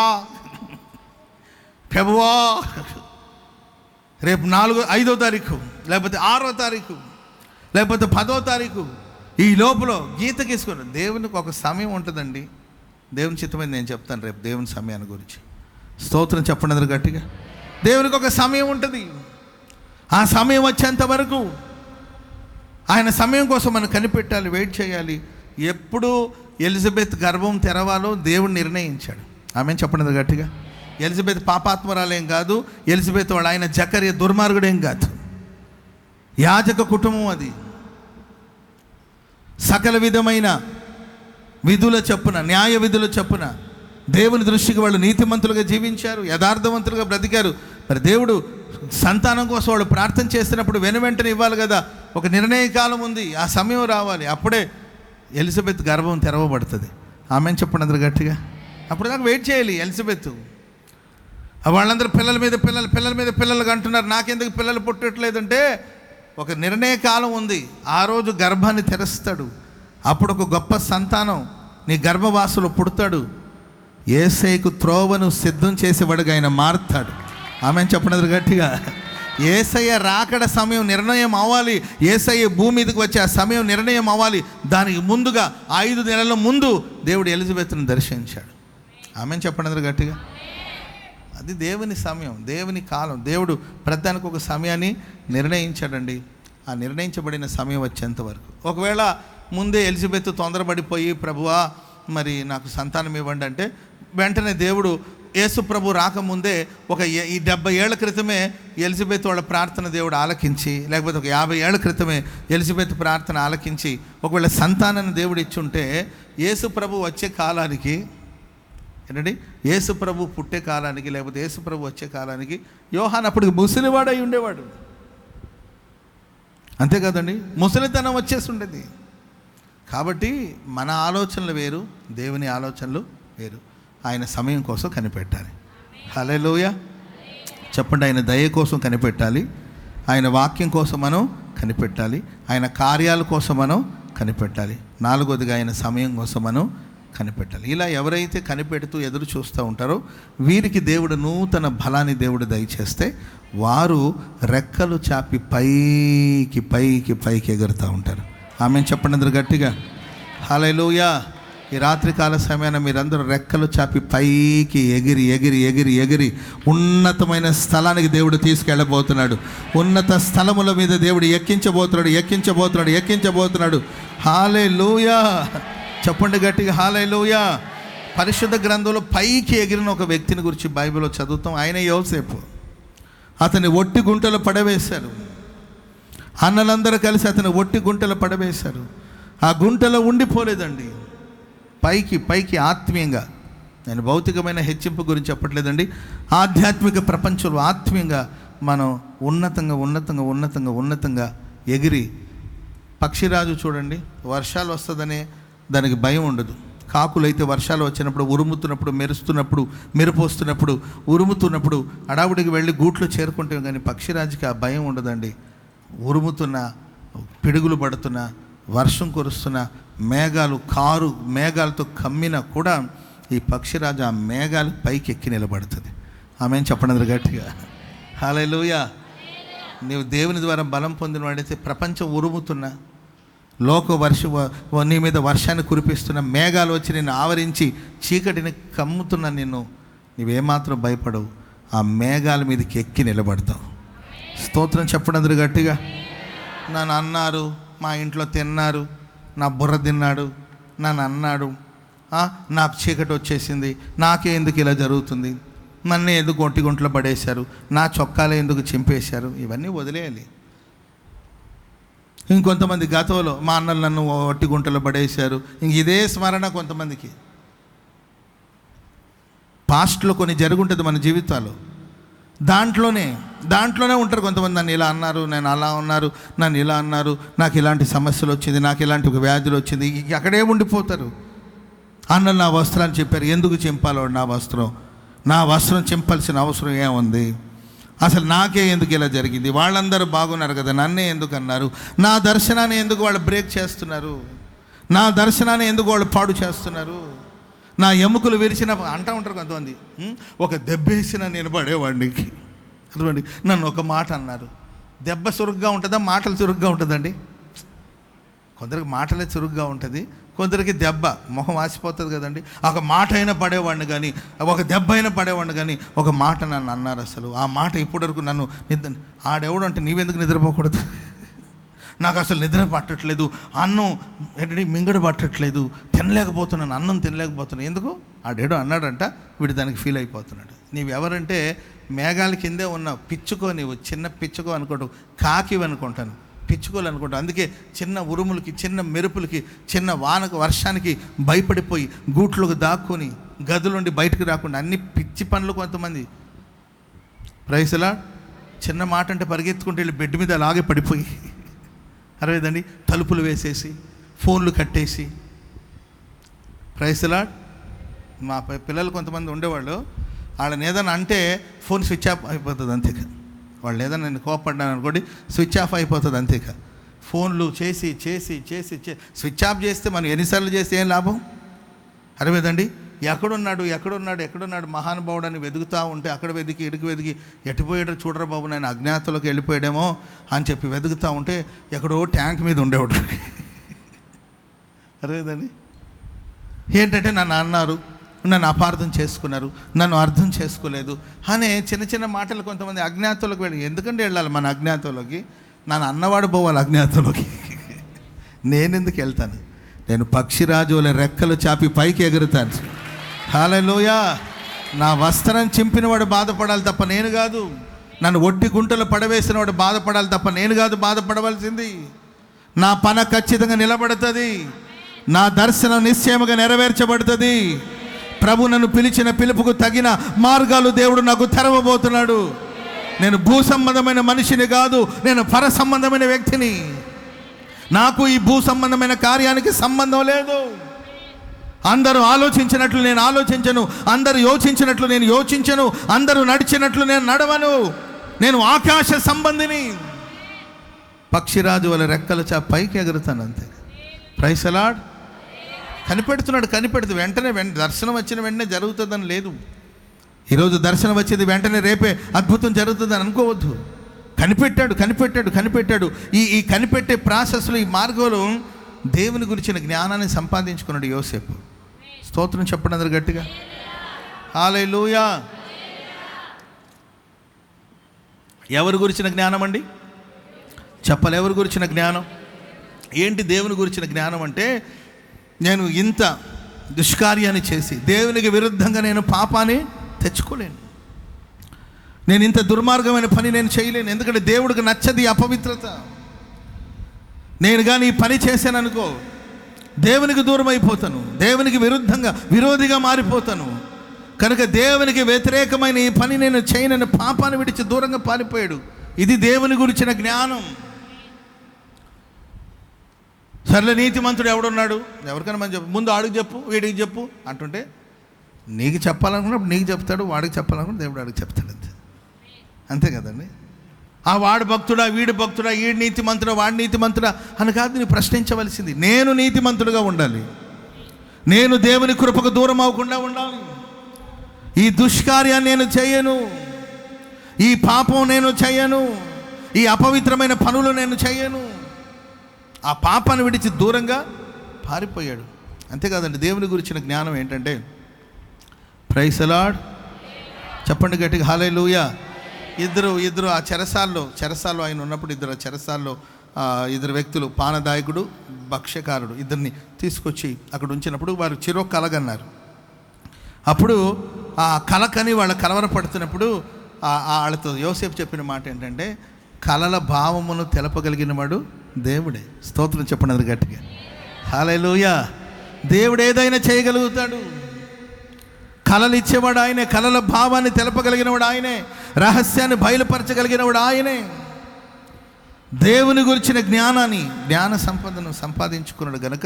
S1: రేపు 5వ తారీఖు, లేకపోతే 6వ తారీఖు, లేకపోతే 10వ తారీఖు, ఈ లోపల గీత గీసుకొని. దేవునికి ఒక సమయం ఉంటుందండి. దేవుని చిత్తమైంది నేను చెప్తాను రేపు దేవుని సమయాన్ని గురించి. స్తోత్రం చెప్పండి గట్టిగా. దేవునికి ఒక సమయం ఉంటుంది. ఆ సమయం వచ్చేంత వరకు ఆయన సమయం కోసం మనం కనిపెట్టాలి, వెయిట్ చేయాలి. ఎప్పుడు ఎలిజబెత్ గర్భం తెరవాలో దేవుడు నిర్ణయించాడు. ఆమె చెప్పండి గట్టిగా. ఎలిజబెత్ పాపాత్మరాలేం కాదు. ఎలిజబెత్ వాడు ఆయన జకర్య దుర్మార్గుడేం కాదు. యాజక కుటుంబం అది. సకల విధమైన విధుల చొప్పున, న్యాయ విధుల చొప్పున దేవుని దృష్టికి వాళ్ళు నీతిమంతులుగా జీవించారు, యథార్థవంతులుగా బ్రతికారు. మరి దేవుడు సంతానం కోసం వాళ్ళు ప్రార్థన చేస్తున్నప్పుడు వెంటనే ఇవ్వాలి కదా. ఒక నిర్ణయ కాలం ఉంది, ఆ సమయం రావాలి. అప్పుడే ఎలిజబెత్ గర్భం తెరవబడుతుంది. ఆమె చెప్పండి అందరు గట్టిగా. అప్పుడు దాకా వెయిట్ చేయాలి ఎలిజబెత్. వాళ్ళందరూ పిల్లల మీద పిల్లలు అంటున్నారు. నాకెందుకు పిల్లలు పుట్టట్లేదంటే ఒక నిర్ణయ కాలం ఉంది. ఆ రోజు గర్భాన్ని తెరుస్తాడు. అప్పుడు ఒక గొప్ప సంతానం నీ గర్భవాసులు పుడతాడు. యేసయ్యకు త్రోవను సిద్ధం చేసేవాడుగా ఆయన మారుతాడు. ఆమె చెప్పండి గట్టిగా. యేసయ్య రాకడ సమయం నిర్ణయం అవ్వాలి. యేసయ్య భూమి మీదకి వచ్చే ఆ సమయం నిర్ణయం అవ్వాలి. దానికి ముందుగా 5 నెలల ముందు దేవుడు ఎలిజబెత్ను దర్శించాడు. ఆమె చెప్పండి గట్టిగా. అది దేవుని సమయం, దేవుని కాలం. దేవుడు ప్రతిదానికి ఒక సమయాన్ని నిర్ణయించాడండి. ఆ నిర్ణయించబడిన సమయం వచ్చేంత వరకు. ఒకవేళ ముందే ఎలిజబెత్ తొందరపడిపోయి ప్రభువా మరి నాకు సంతానం ఇవ్వండి అంటే వెంటనే దేవుడు యేసు ప్రభు రాకముందే ఈ 70 ఏళ్ల క్రితమే ఎలిజబెత్ వాళ్ళ ప్రార్థన దేవుడు ఆలకించి, లేకపోతే ఒక 50 ఏళ్ల క్రితమే ఎలిజబెత్ ప్రార్థన ఆలకించి ఒకవేళ సంతానాన్ని దేవుడు ఇచ్చుంటే యేసు ప్రభు వచ్చే కాలానికి ఏంటండి, యేసు ప్రభు పుట్టే కాలానికి లేకపోతే యేసు ప్రభు వచ్చే కాలానికి యోహాను అప్పటికి ముసలివాడై ఉండేవాడు. అంతే కదండి, ముసలితనం వచ్చేసి ఉండేది. కాబట్టి మన ఆలోచనలు వేరు, దేవుని ఆలోచనలు వేరు. ఆయన సమయం కోసం కనిపెట్టాలి. హల్లెలూయా చెప్పండి. ఆయన దయ కోసం కనిపెట్టాలి, ఆయన వాక్యం కోసం మనం కనిపెట్టాలి, ఆయన కార్యాల కోసం మనం కనిపెట్టాలి. 4వదిగా ఆయన సమయం కోసం మనం కనిపెట్టాలి. ఇలా ఎవరైతే కనిపెడుతూ ఎదురు చూస్తూ ఉంటారో వీరికి దేవుడు నూతన బలాన్ని దేవుడు దయచేస్తే వారు రెక్కలు చాపి పైకి పైకి పైకి ఎగురుతూ ఉంటారు. ఆమెను చెప్పండి అందరూ గట్టిగా. హల్లెలూయా. ఈ రాత్రికాల సమయాన మీరందరూ రెక్కలు చాపి పైకి ఎగిరి ఎగిరి ఎగిరి ఎగిరి ఉన్నతమైన స్థలానికి దేవుడు తీసుకెళ్ళబోతున్నాడు. ఉన్నత స్థలముల మీద దేవుడు ఎక్కించబోతున్నాడు, ఎక్కించబోతున్నాడు, ఎక్కించబోతున్నాడు. హల్లెలూయా చెప్పండి గట్టిగా. హల్లెలూయా. పరిశుద్ధ గ్రంథంలో పైకి ఎగిరిన ఒక వ్యక్తిని గురించి బైబిల్లో చదువుతాం. ఆయన యోసేపు. అతన్ని ఒట్టి గుంటలో పడవేశారు. అన్నలందరూ కలిసి అతను ఒట్టి గుంటలో పడవేశారు. ఆ గుంటలో ఉండిపోలేదండి, పైకి పైకి ఆత్మీయంగా. నేను భౌతికమైన హెచ్చింపు గురించి చెప్పట్లేదండి. ఆధ్యాత్మిక ప్రపంచంలో ఆత్మీయంగా మనం ఉన్నతంగా ఉన్నతంగా ఉన్నతంగా ఉన్నతంగా ఎగిరి. పక్షిరాజు చూడండి, వర్షాలు వస్తుందనే దానికి భయం ఉండదు. కాకులైతే వర్షాలు వచ్చినప్పుడు ఉరుముతున్నప్పుడు, మెరుస్తున్నప్పుడు, మెరుపోస్తున్నప్పుడు, ఉరుముతున్నప్పుడు అడావుడికి వెళ్ళి గూట్లో చేరుకుంటాం. కానీ పక్షిరాజుకి ఆ భయం ఉండదండి. ఉరుముతున్న, పిడుగులు పడుతున్న, వర్షం కురుస్తున్న, మేఘాలు మేఘాలతో కమ్మినా కూడా ఈ పక్షిరాజు ఆ మేఘాలు పైకి ఎక్కి నిలబడుతుంది. ఆమెను చెప్పండి గట్టిగా. హల్లెలూయా. నీవు దేవుని ద్వారా బలం పొందిన వాడైతే ప్రపంచం ఉరుముతున్నా, నీ మీద వర్షాన్ని కురిపిస్తున్న, మేఘాలు వచ్చి నిన్ను ఆవరించి చీకటిని కమ్ముతున్న నీవేమాత్రం భయపడవు. ఆ మేఘాల మీదకి ఎక్కి నిలబడతావు. స్తోత్రం చెప్పండి అందరూ గట్టిగా. నన్ను అన్నారు, మా ఇంట్లో తిన్నారు, నా బుర్ర తిన్నాడు, నన్ను అన్నాడు, నాకు చీకటి వచ్చేసింది, నాకే ఎందుకు ఇలా జరుగుతుంది, నన్ను ఎందుకు ఒంటి గుంటలో పడేశారు, నా చొక్కాలే ఎందుకు చింపేశారు, ఇవన్నీ వదిలేయాలి. ఇంకొంతమంది గతంలో మా అన్నలు నన్ను ఒట్టి గుంటలో పడేశారు, ఇంక ఇదే స్మరణ కొంతమందికి. పాస్ట్లో కొన్ని జరుగుంటుంది మన జీవితాలు, దాంట్లోనే ఉంటారు కొంతమంది. నన్ను ఇలా అన్నారు, నేను అలా ఉన్నారు, నన్ను ఇలా అన్నారు, నాకు ఇలాంటి సమస్యలు వచ్చింది, నాకు ఇలాంటి ఒక వ్యాధులు వచ్చింది, అక్కడే ఉండిపోతారు. అన్నలు నా వస్త్రాన్ని చెప్పారు, ఎందుకు చింపాలో నా వస్త్రం చింపాల్సిన అవసరం ఏముంది, అసలు నాకే ఎందుకు ఇలా జరిగింది, వాళ్ళందరూ బాగున్నారు కదా, నన్నే ఎందుకు అన్నారు, నా దర్శనాన్ని ఎందుకు వాళ్ళు బ్రేక్ చేస్తున్నారు, నా దర్శనాన్ని ఎందుకు వాళ్ళు పాడు చేస్తున్నారు, నా ఎముకలు విరిచిన అంటూ ఉంటారు కొంతమంది. ఒక దెబ్బేసిన నిలబడేవాడికి అటువంటి నన్ను ఒక మాట అన్నారు. దెబ్బ చురుగ్గా ఉంటుందా, మాటలు చురుగ్గా ఉంటుందండి? కొందరికి మాటలే చురుగ్గా ఉంటుంది, కొందరికి దెబ్బ మొహం వాసిపోతుంది కదండి. ఒక మాట అయినా పడేవాడిని కానీ, ఒక దెబ్బ అయినా పడేవాడిని కానీ, ఒక మాట నన్ను అన్నారు. అసలు ఆ మాట ఇప్పటివరకు నన్ను ఆడెవడు అంటే నీవెందుకు నిద్రపోకూడదు, నాకు అసలు నిద్ర పట్టట్లేదు, అన్నం మింగడ పట్టట్లేదు, తినలేకపోతున్నాను, అన్నం తినలేకపోతున్నాను. ఎందుకు? ఆడేడో అన్నాడంట, వీడు దానికి ఫీల్ అయిపోతున్నాడు. నీవెవరంటే మేఘాల కిందే ఉన్న పిచ్చుకో, నీవు చిన్న పిచ్చుకో అనుకోడు, కాకివి అనుకుంటాను, పిచ్చుకోలు అనుకుంటాను. అందుకే చిన్న ఉరుములకి, చిన్న మెరుపులకి, చిన్న వర్షానికి భయపడిపోయి గూట్లోకి దాక్కుని గదులుండి బయటకు రాకుండా అన్ని పిచ్చి పనులు కొంతమంది. ప్రైస్లా చిన్న మాట అంటే పరిగెత్తుకుంటూ వెళ్ళి బెడ్ మీద అలాగే పడిపోయి అరవేదండి, తలుపులు వేసేసి ఫోన్లు కట్టేసి. ప్రైస్లా మా పిల్లలు కొంతమంది ఉండేవాళ్ళు, వాళ్ళని ఏదైనా అంటే ఫోన్ స్విచ్ ఆఫ్ అయిపోతుంది అంతేక. వాళ్ళు ఏదైనా నేను కోపడ్డాను అనుకోండి, స్విచ్ ఆఫ్ అయిపోతుంది అంతేక. ఫోన్లు చేసి చేసి చేసి స్విచ్ ఆఫ్ చేస్తే మనం ఎన్నిసార్లు చేస్తే ఏం లాభం? అరవేదండి, ఎక్కడున్నాడు మహానుభావుడు అని వెతుకుతూ ఉంటే అక్కడ వెతికి ఇడికి వెతికి ఎటుపోయాడో చూడరా బాబు, నేను అజ్ఞాతలోకి వెళ్ళిపోయాడేమో అని చెప్పి వెతుకుతూ ఉంటే ఎక్కడో ట్యాంక్ మీద ఉండేవాడు. అరవేదండి, ఏంటంటే నన్ను అన్నారు, నన్ను అపార్థం చేసుకున్నారు, నన్ను అర్థం చేసుకోలేదు అనే చిన్న చిన్న మాటలు కొంతమంది అజ్ఞాతంలోకి వెళ్ళి. ఎందుకంటే వెళ్ళాలి మన అజ్ఞాతంలోకి? నన్ను అన్నవాడు పోవాలి అజ్ఞాతంలోకి, నేనెందుకు వెళ్తాను? నేను పక్షిరాజు వలె రెక్కలు చాపి పైకి ఎగురుతాను. హల్లెలూయా. నా వస్త్రం చింపినవాడు బాధపడాలి తప్ప నేను కాదు, నన్ను ఒట్టి గుంటలో పడవేసిన వాడు బాధపడాలి తప్ప నేను కాదు బాధపడవలసింది. నా పన ఖచ్చితంగా నిలబడుతుంది, నా దర్శనం నిశ్చయముగా నెరవేర్చబడుతుంది. ప్రభు నన్ను పిలిచిన పిలుపుకు తగిన మార్గాలు దేవుడు నాకు తెరవబోతున్నాడు. నేను భూ సంబంధమైన మనిషిని కాదు, నేను పర సంబంధమైన వ్యక్తిని. నాకు ఈ భూ సంబంధమైన కార్యానికి సంబంధం లేదు. అందరూ ఆలోచించినట్లు నేను ఆలోచించను, అందరూ యోచించినట్లు నేను యోచించను, అందరూ నడిచినట్లు నేను నడవను. నేను ఆకాశ సంబంధిని. పక్షిరాజు వల్ల రెక్కలు పైకి ఎగురుతాను అంతే. Praise the lord. కనిపెడుతూ వెంటనే దర్శనం వచ్చిన వెంటనే జరుగుతుందని లేదు. ఈరోజు దర్శనం వచ్చేది వెంటనే రేపే అద్భుతం జరుగుతుందని అనుకోవద్దు. కనిపెట్టాడు. ఈ కనిపెట్టే ప్రాసెస్లో, ఈ మార్గంలో దేవుని గురించిన జ్ఞానాన్ని సంపాదించుకున్నాడు యోసేపు. స్తోత్రం చెప్పండి అందరు గట్టిగా. హల్లెలూయా. ఎవరి గురించిన జ్ఞానం అండి? చెప్పాలి. ఎవరి గురించిన జ్ఞానం ఏంటి? దేవుని గురించిన జ్ఞానం అంటే, నేను ఇంత దుష్కార్యాన్ని చేసి దేవునికి విరుద్ధంగా నేను పాపాన్ని తెచ్చుకోలేను. నేను ఇంత దుర్మార్గమైన పని నేను చేయలేను. ఎందుకంటే దేవుడికి నచ్చది అపవిత్రత. నేను కానీ ఈ పని చేశాననుకో, దేవునికి దూరం అయిపోతాను, దేవునికి విరోధిగా మారిపోతాను. కనుక దేవునికి వ్యతిరేకమైన ఈ పని నేను చేయనని పాపాన్ని విడిచి దూరంగా పారిపోయాడు. ఇది దేవుని గురించిన జ్ఞానం. సర్లే, నీతిమంతుడు ఎవడున్నాడు? ఎవరికైనా మనం చెప్పు, ముందు ఆడికి చెప్పు, వీడికి చెప్పు అంటుంటే, నీకు చెప్పాలనుకున్నప్పుడు నీకు చెప్తాడు, వాడికి చెప్పాలనుకున్నప్పుడు దేవుడు వాడికి చెప్తాడు. అంతే కదండి. ఆ వాడు భక్తుడా, వీడి భక్తుడా, వీడి నీతిమంతుడా, వాడి నీతిమంతుడా అని కాదు నేను ప్రశ్నించవలసింది. నేను నీతిమంతుడుగా ఉండాలి. నేను దేవుని కృపకు దూరం అవ్వకుండా ఉండాలి. ఈ దుష్కార్యాన్ని నేను చేయను, ఈ పాపం నేను చేయను, ఈ అపవిత్రమైన పనులు నేను చేయను. ఆ పాపాన్ని విడిచి దూరంగా పారిపోయాడు. అంతేకాదండి, దేవుని గురించిన జ్ఞానం ఏంటంటే, ప్రైజ్ ది లార్డ్. చెప్పండి గట్టిగా హల్లెలూయా. ఇద్దరు ఆ చెరసాల్లో ఆయన ఉన్నప్పుడు, ఇద్దరు వ్యక్తులు, పానదాయకుడు, భక్ష్యకారుడు, ఇద్దరిని తీసుకొచ్చి అక్కడ ఉంచినప్పుడు వారు చిరో కలగన్నారు. అప్పుడు ఆ కలకని వాళ్ళు కలవరపడుతున్నప్పుడు వాళ్ళతో యోసేపు చెప్పిన మాట ఏంటంటే, కలల భావమును తెలపగలిగిన వాడు దేవుడే. స్తోత్రం చెప్పండి అది గట్టిగా. హల్లెలూయా. దేవుడు ఏదైనా చేయగలుగుతాడు. కళలు ఇచ్చేవాడు ఆయనే, కళల భావాన్ని తెలపగలిగినవాడు ఆయనే, రహస్యాన్ని బయలుపరచగలిగినవాడు ఆయనే. దేవుని గురించిన జ్ఞాన సంపదను సంపాదించుకున్నాడు గనుక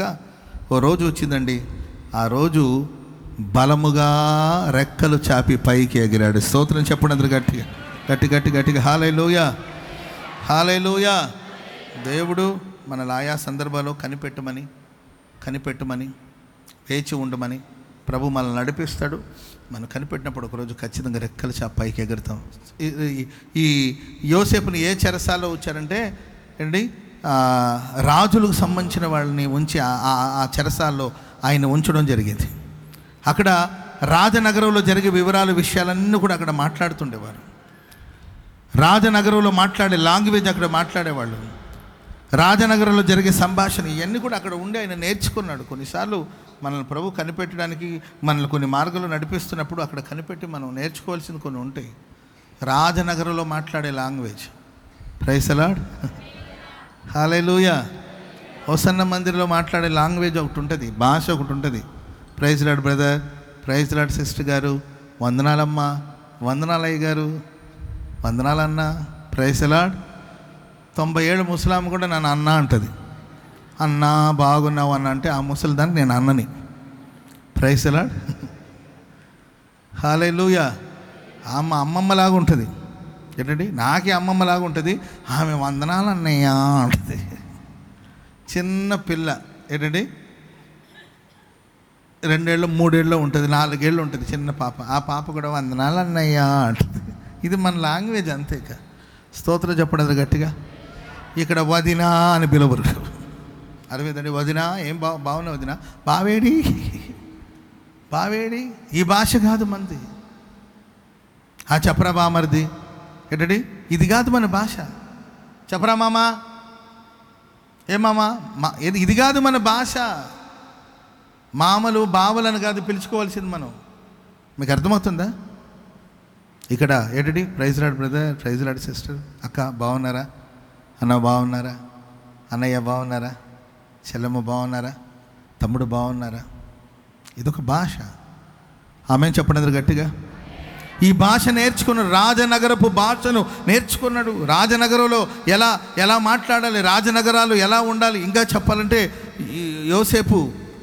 S1: ఓ రోజు వచ్చిందండి. ఆ రోజు బలముగా రెక్కలు చాపి పైకి ఎగిరాడు. స్తోత్రం చెప్పండి అందరు గట్టిగా. హల్లెలూయా. దేవుడు మనల్ని ఆయా సందర్భాల్లో కనిపెట్టమని వేచి ఉండమని ప్రభు మనల్ని నడిపిస్తాడు. మనం కనిపెట్టినప్పుడు ఒకరోజు ఖచ్చితంగా రెక్కలు చాపి పైకి ఎగురుతాం. ఈ యోసేపుని ఏ చెరసాల్లో ఉంచారంటే అండి, రాజులకు సంబంధించిన వాళ్ళని ఉంచి ఆ చెరసాల్లో ఆయన ఉంచడం జరిగింది. అక్కడ రాజనగరంలో జరిగే విషయాలన్నీ కూడా అక్కడ మాట్లాడుతుండేవారు. రాజనగరంలో మాట్లాడే లాంగ్వేజ్ అక్కడ మాట్లాడేవాళ్ళు. రాజనగరంలో జరిగే సంభాషణ ఇవన్నీ కూడా అక్కడ ఉండి ఆయన నేర్చుకున్నాడు. కొన్నిసార్లు మనల్ని ప్రభు కనిపెట్టడానికి మనల్ని కొన్ని మార్గాలు నడిపిస్తున్నప్పుడు అక్కడ కనిపెట్టి మనం నేర్చుకోవాల్సింది కొన్ని ఉంటాయి. రాజనగరంలో మాట్లాడే language. Praise the lord. Hallelujah. Hosanna మందిరంలో మాట్లాడే లాంగ్వేజ్ ఒకటి ఉంటుంది, భాష ఒకటి ఉంటుంది. Praise the Lord brother, praise the Lord sister గారు, వందనాలమ్మా, వందనాలయ్య గారు, వందనాలన్న, ప్రైజ్ ది లార్డ్. 90 ఏళ్ళ ముసలాం కూడా నన్ను అన్న అంటుంది. అన్నా బాగున్నావు అన్న అంటే ఆ ముసలి దానికి నేను అన్నని. Praise the lord. హల్లెలూయా. ఆమె అమ్మమ్మలాగా ఉంటుంది. ఏంటండి, నాకే అమ్మమ్మలాగా ఉంటుంది. ఆమె వందనాలు అన్నయ్య అంటుంది. చిన్న పిల్ల ఏంటండి, 2 ఏళ్ళు 3 ఏళ్ళు ఉంటుంది, 4 ఏళ్ళు ఉంటుంది చిన్న పాప. ఆ పాప కూడా వందనాలు అన్నయ్య అంటుంది. ఇది మన లాంగ్వేజ్ అంతే. స్తోత్రం చెప్పడం గట్టిగా. ఇక్కడ వదినా అని పిలువరు. అర్థమైందండి. వదినా, ఏం బాగున్నా వదినా, బావేడి ఈ భాష కాదు మనది. ఆ చెప్పరా బామర్ది ఏంటండి, ఇది కాదు మన భాష. చెప్పరా మామా, ఏ మామా, ఇది కాదు మన భాష. మామలు బావలను కాదు పిలుచుకోవాల్సింది మనం. మీకు అర్థమవుతుందా? ఇక్కడ ఏంటండి, praise Lord brother, praise Lord sister, అక్క బాగున్నారా, అన్న బాగున్నారా, అన్నయ్య బాగున్నారా, చెల్లెమ్మ బాగున్నారా, తమ్ముడు బాగున్నారా. ఇదొక భాష. ఆమె చెప్పండి గట్టిగా. ఈ భాష నేర్చుకున్నాడు, రాజనగరపు భాషను నేర్చుకున్నాడు. రాజనగరంలో ఎలా మాట్లాడాలి, రాజనగరాలు ఎలా ఉండాలి. ఇంకా చెప్పాలంటే యోసేపు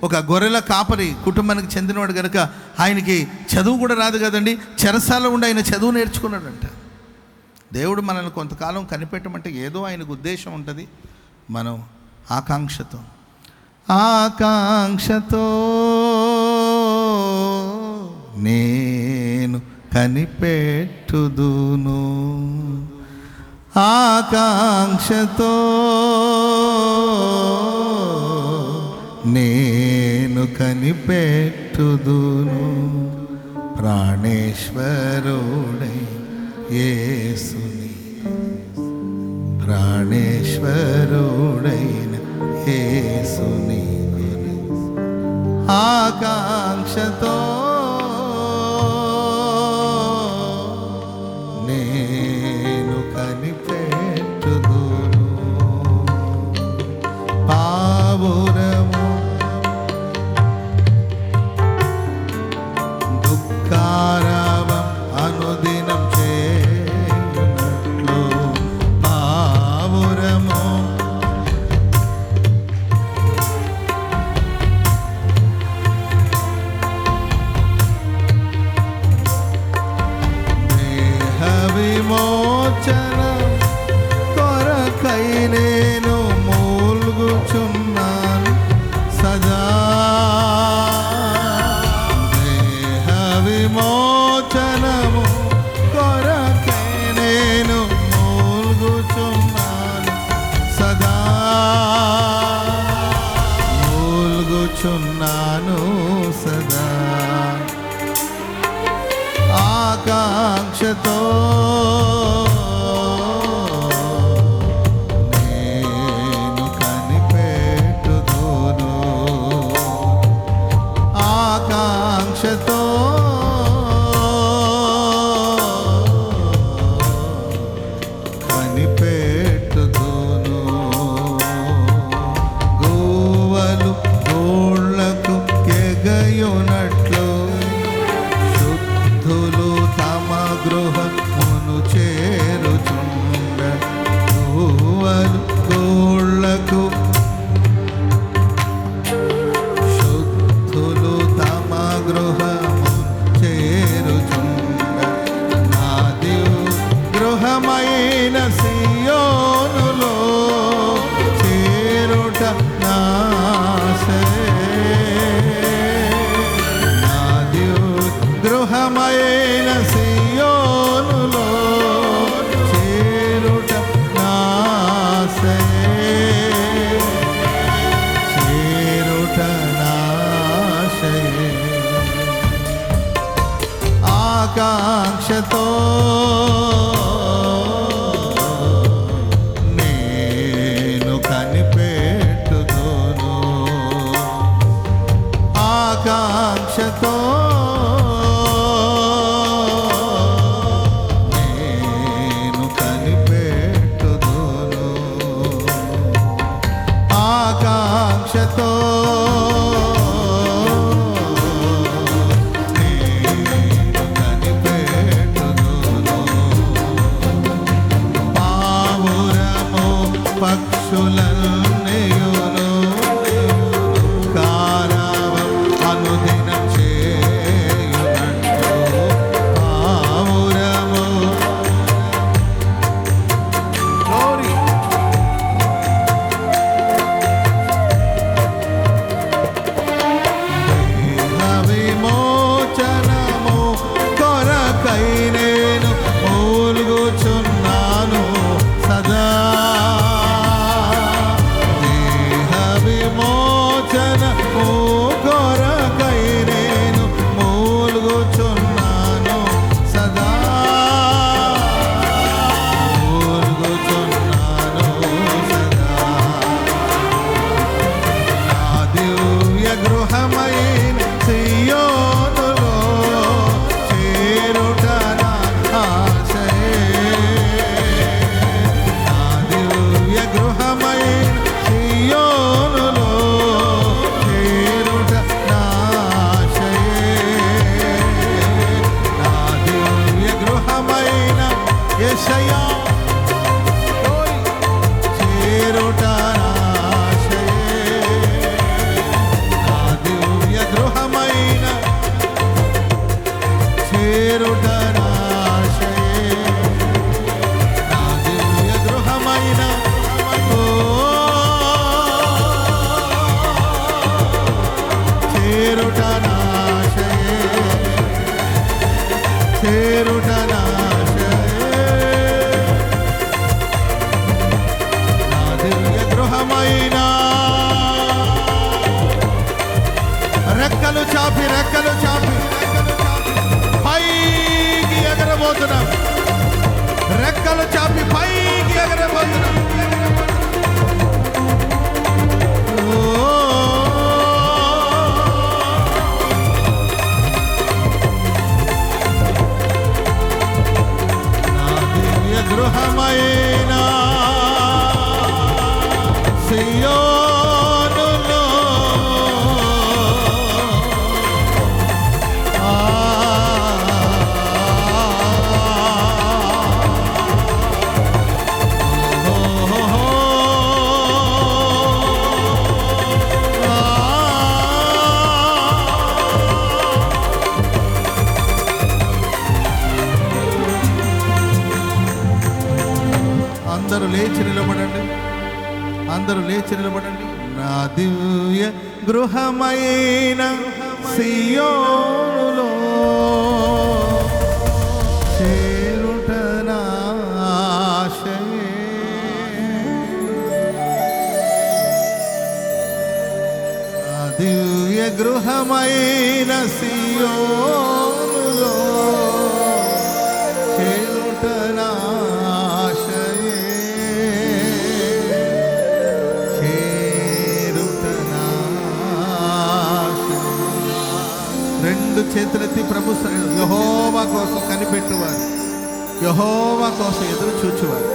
S1: ఒక గొర్రెల కాపరి కుటుంబానికి చెందినవాడు కనుక ఆయనకి చదువు కూడా రాదు కదండి. చెరసాలలో ఉండి ఆయన చదువు నేర్చుకున్నాడంట. దేవుడు మనల్ని కొంతకాలం కనిపెట్టమంటే ఏదో ఆయనకు ఉద్దేశం ఉంటుంది. మనం ఆకాంక్షతో నేను కనిపెట్టుదును, ఆకాంక్షతో నేను కనిపెట్టుదును, ప్రాణేశ్వరుడై యేసుని, ప్రాణేశ్వరుడైన యేసుని ఆకాంక్షతో నేను కనిపెట్టుదును. పావురము దుఃఖారావం అనుదినం చేయునట్లు, పావురము విమోచన కొరకై నేను మూల్గుచున్నాను సదా, దేహ విమోచనము కొరకై నేను మూల్గుచున్నాను సదా, మూల్గుచున్నాను సదా, ఆకాంక్షతో నేను కనిపెట్టుదును, ఆకాంక్షతో కనిపెట్టుదును. గోవలు గోళ్లకు ఎగయునట్లు తమ గృహమును చేరుచుండ, గోవలు గోళ్లకు శుద్ధులు తమ గృహమును చేరుచుండ, నాది గృహమైన సియోనులో చేరుట నాశే, గృహమైన సియోనులో చేరుట నాశయే, చేరుట నాశయే, ఆకాంక్షతో నేను కనిపెట్టుదును, ఆకాంక్షతో రెక్కలు చాపి పైకి ఎగరబోతున్నాం. రెక్కలు చాపి పైకి ఎగరబోతున్నాం. నా దివ్య గృహమైన సియోనులో అందరూ లేచి నిలబడండి. అందరూ లేచి నిలబడండి. నా దివ్య గృహమైన సియోనులో చేరుట నా ఆశయే. నా దివ్య గృహమైన సియోనులో చేరుట నా రెండు చేతులెత్తి ప్రభు యెహోవా కోసం కనిపెట్టువారు, యెహోవా కోసం ఎదురు చూచువారు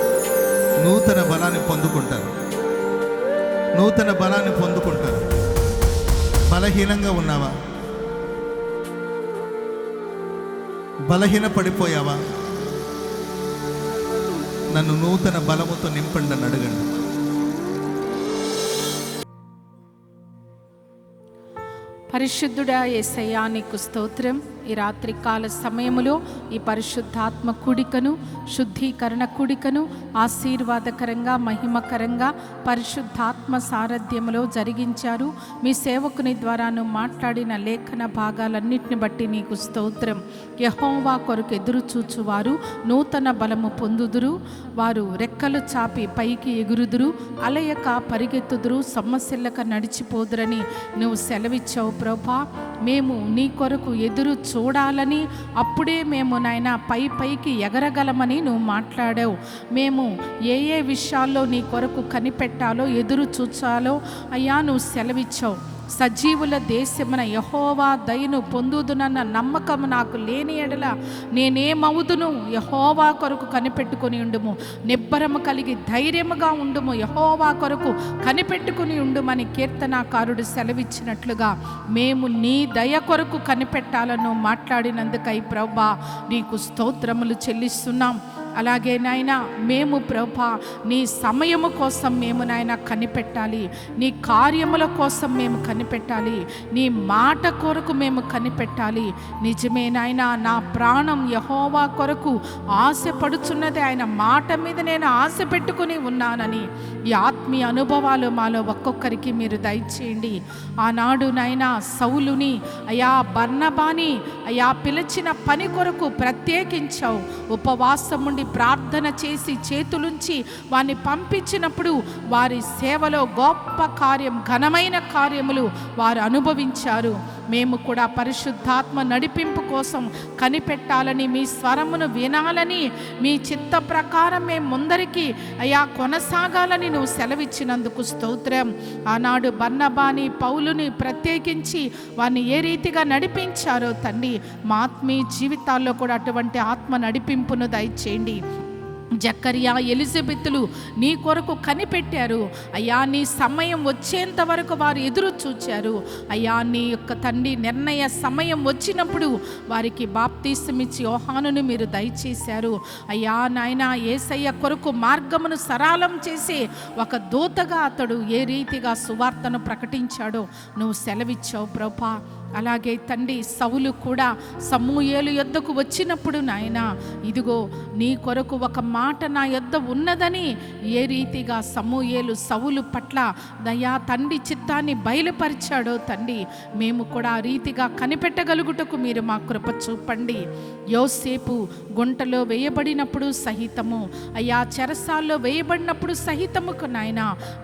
S1: నూతన బలాన్ని పొందుకుంటారు. నూతన బలాన్ని పొందుకుంటారు. బలహీనంగా ఉన్నావా? బలహీన పడిపోయావా? నన్ను నూతన బలముతో నింపండి అని అడగండి.
S2: పరిశుద్ధుడా యేసయ్యా నీకు స్తోత్రం. ఈ రాత్రి కాల సమయములో ఈ పరిశుద్ధాత్మ కూడికను, శుద్ధీకరణ కూడికను ఆశీర్వాదకరంగా, మహిమకరంగా పరిశుద్ధాత్మ సారథ్యములో జరిగించారు. మీ సేవకుని ద్వారాను మాట్లాడిన లేఖన భాగాలన్నిటిని బట్టి నీకు స్తోత్రం. యెహోవా కొరకు ఎదురు చూచువారు నూతన బలము పొందుదురు. వారు రెక్కలు చాపి పైకి ఎగురుదురు, అలయక పరిగెత్తుదురు, సమస్యలక నడిచిపోదురని నువ్వు సెలవిచ్చావు ప్రభా. మేము నీ కొరకు ఎదురు చూడాలని, అప్పుడే మేము నాయన పైకి ఎగరగలమని నువ్వు మాట్లాడావు. మేము ఏ విషయాల్లో నీ కొరకు కనిపెట్టాలో, ఎదురు చూచాలో అయ్యా నువ్వు సెలవిచ్చావు. సజీవుల దేశమున యెహోవా దయను పొందుదునన్న నమ్మకము నాకు లేని ఎడల నేనేమవుదును? యెహోవా కొరకు కనిపెట్టుకుని ఉండుము, నిబ్బరము కలిగి ధైర్యముగా ఉండుము, యెహోవా కొరకు కనిపెట్టుకుని ఉండుమని కీర్తనాకారుడు సెలవిచ్చినట్లుగా మేము నీ దయ కొరకు కనిపెట్టాలను మాట్లాడినందుకై ప్రభా నీకు స్తోత్రములు చెల్లిస్తున్నాం. అలాగే నాయన మేము ప్రభా నీ సమయము కోసం మేము నాయన కనిపెట్టాలి, నీ కార్యముల కోసం మేము కనిపెట్టాలి, నీ మాట కొరకు మేము కనిపెట్టాలి. నిజమే నాయన, నా ప్రాణం యెహోవా కొరకు ఆశపడుచున్నది, ఆయన మాట మీద నేను ఆశ పెట్టుకుని ఉన్నానని ఈ ఆత్మీయ అనుభవాలు మాలో ఒక్కొక్కరికి మీరు దయచేయండి. ఆనాడు నాయన సౌలుని అయా బర్నబాని అయా పిలిచిన పని కొరకు ప్రత్యేకించావు. ఉపవాసం ఉండి ప్రార్థన చేసి చేతులుంచి వారిని పంపించినప్పుడు వారి సేవలో గొప్ప కార్యం, ఘనమైన కార్యములు వారు అనుభవించారు. మేము కూడా పరిశుద్ధాత్మ నడిపింపు కోసం కనిపెట్టాలని, మీ స్వరమును వినాలని, మీ చిత్త ప్రకారం మేము ముందరికి అయా కొనసాగాలని నువ్వు సెలవిచ్చినందుకు స్తోత్రం. ఆనాడు బర్నబాని పౌలుని ప్రత్యేకించి వారిని ఏ రీతిగా నడిపించారో తండ్రి, మా ఆత్మీయ జీవితాల్లో కూడా అటువంటి ఆత్మ నడిపింపును దయచేయండి. జకర్యా, ఎలిజబెతులు నీ కొరకు కనిపెట్టారు అయ్యా. నీ సమయం వచ్చేంత వరకు వారు ఎదురు చూచారు అయ్యా. నీ యొక్క తండ్రి నిర్ణయ సమయం వచ్చినప్పుడు వారికి బాప్తీసమిచ్చి యోహానుని మీరు దయచేశారు అయ్యా. నాయన యేసయ్య కొరకు మార్గమును సరళం చేసే ఒక దూతగా అతడు ఏ రీతిగా సువార్తను ప్రకటించాడో నువ్వు సెలవిచ్చావు ప్రభా. అలాగే తండ్రి సౌలు కూడా సమూయేలు యొద్దకు వచ్చినప్పుడు నాయన ఇదిగో నీ కొరకు ఒక మాట నా యొద్ద ఉన్నదని ఏ రీతిగా సమూయేలు సౌలు పట్ల దయా తండ్రి చిత్తాన్ని బయలుపరిచాడో తండ్రి మేము కూడా ఆ రీతిగా కనిపెట్టగలుగుటకు మీరు మా కృప చూపండి. యోసేపు గుంటలో వేయబడినప్పుడు సహితము అయ్యా చెరసాల్లో వేయబడినప్పుడు సహితముకు నాయన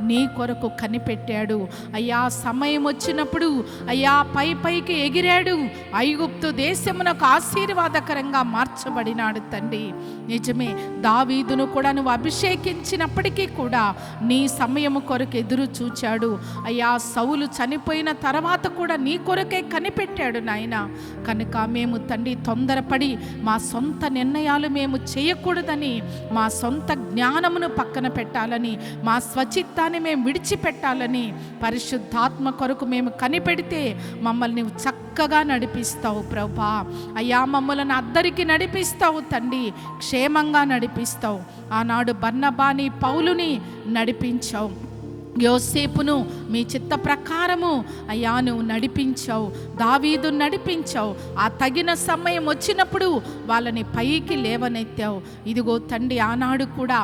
S2: నీ కొరకు కనిపెట్టాడు అయ్యా. సమయం వచ్చినప్పుడు అయ్యా పైకి ఎగిరాడు. ఐగుప్తు దేశమునకు ఆశీర్వాదకరంగా మార్చబడినాడు తండ్రి. నిజమే, దావీదును కూడా నువ్వు అభిషేకించినప్పటికీ కూడా నీ సమయము కొరకు ఎదురు చూచాడు అయ్యా. సౌలు చనిపోయిన తర్వాత కూడా నీ కొరకే కనిపెట్టాడు నాయన. కనుక మేము తండ్రి తొందరపడి మా సొంత నిర్ణయాలు మేము చేయకూడదని, మా సొంత జ్ఞానమును పక్కన పెట్టాలని, మా స్వచిత్తాన్ని మేము విడిచిపెట్టాలని పరిశుద్ధాత్మ కొరకు మేము కనిపెడితే మమ్మల్ని చక్కగా నడిపిస్తావు ప్రభా. అయ్యా మమ్మల్ని అద్దరికి నడిపిస్తావు తండ్రి, క్షేమంగా నడిపిస్తావు. ఆనాడు బర్నబాని పౌలుని నడిపించావు, యోసేపును మీ చిత్త ప్రకారము అయ్యా నువ్వు నడిపించావు, దావీదు నడిపించావు. ఆ తగిన సమయం వచ్చినప్పుడు వాళ్ళని పైకి లేవనెత్తావు. ఇదిగో తండ్రి ఆనాడు కూడా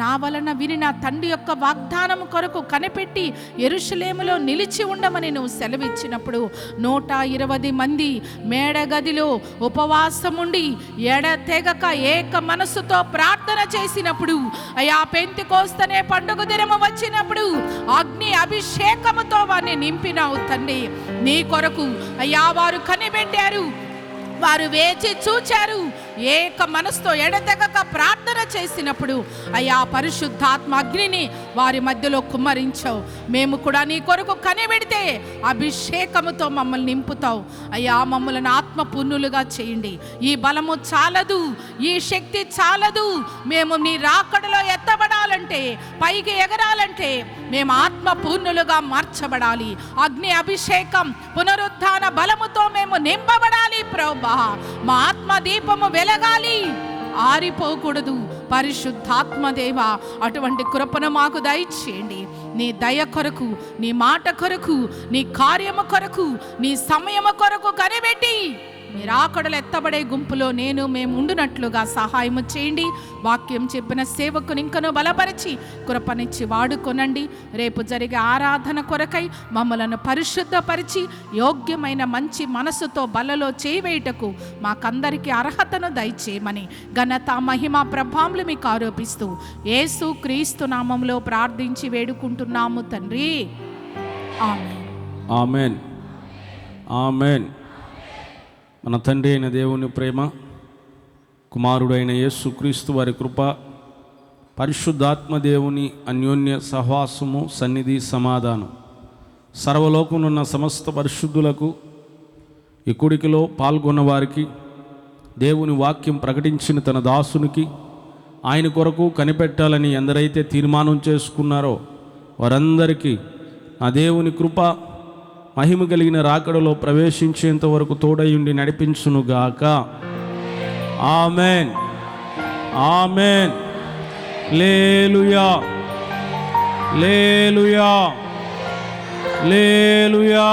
S2: నా వలన విని తండ్రి యొక్క వాగ్దానం కొరకు కనిపెట్టి యెరూషలేములో నిలిచి ఉండమని నువ్వు సెలవిచ్చినప్పుడు 120 మంది మేడగదిలో ఉపవాసముండి ఎడతెగక ఏక మనసుతో ప్రార్థన చేసినప్పుడు అయ్యా పెంతెకోస్తనే పండుగ దినము వచ్చి అగ్ని అభిషేకముతో వారిని నింపినావు తండ్రి. నీ కొరకు అయ్యా వారు కనిపెట్టారు, వారు వేచి చూచారు, ఏక మనసుతో ఎడతెగక ప్రార్థన చేసినప్పుడు అయ్యా పరిశుద్ధాత్మ అగ్నిని వారి మధ్యలో కుమ్మరించావు. మేము కూడా నీ కొరకు కనిపెడితే అభిషేకముతో మమ్మల్ని నింపుతావు అయ్యా. మమ్మల్ని ఆత్మపూర్ణులుగా చేయండి. ఈ బలము చాలదు, ఈ శక్తి చాలదు. మేము నీ రాకడలో ఎత్తబడాలంటే, పైకి ఎగరాలంటే మేము ఆత్మపూర్ణులుగా మార్చబడాలి. అగ్ని అభిషేకం పునరుత్థాన బలముతో మేము నింపబడాలి ప్రభా. మా ఆత్మ దీపము వెలగాలి, ఆరిపోకూడదు. పరిశుద్ధాత్మదేవ అటువంటి కృపను మాకు దయచేయండి. నీ దయ కొరకు, నీ మాట కొరకు, నీ కార్యము కొరకు, నీ సమయము కొరకు కనిపెట్టి మీరు ఆకడలు ఎత్తబడే గుంపులో మేము ఉండునట్లుగా సహాయము చేయండి. వాక్యం చెప్పిన సేవకుని ఇంకను బలపరిచి కృపనిచ్చి వాడుకొనండి. రేపు జరిగే ఆరాధన కొరకై మమ్మలను పరిశుద్ధపరిచి యోగ్యమైన మంచి మనసుతో బలలో చేయవేయటకు మాకందరికీ అర్హతను దయచేయమని ఘనత మహిమ ప్రభావములు మీకు ఆరోపిస్తూ యేసు క్రీస్తు నామములో ప్రార్థించి వేడుకుంటున్నాము తండ్రి. ఆమేన్.
S3: ఆమేన్. ఆమేన్. మన తండ్రి అయిన దేవుని ప్రేమ, కుమారుడైన యేసుక్రీస్తు వారి కృప, పరిశుద్ధాత్మ దేవుని అన్యోన్య సహవాసము, సన్నిధి, సమాధానం సర్వలోకమునున్న సమస్త పరిశుద్ధులకు, ఈ కూడికలో పాల్గొన్న వారికి, దేవుని వాక్యం ప్రకటించిన తన దాసునికి, ఆయన కొరకు కనిపెట్టాలని ఎందరైతే తీర్మానం చేసుకున్నారో వారందరికీ నా దేవుని కృప మహిమ కలిగిన రాకడలో ప్రవేశించేంత వరకు తోడయుండి నడిపించునుగాక. ఆమేన్. ఆమేన్. హల్లెలూయా. హల్లెలూయా. హల్లెలూయా.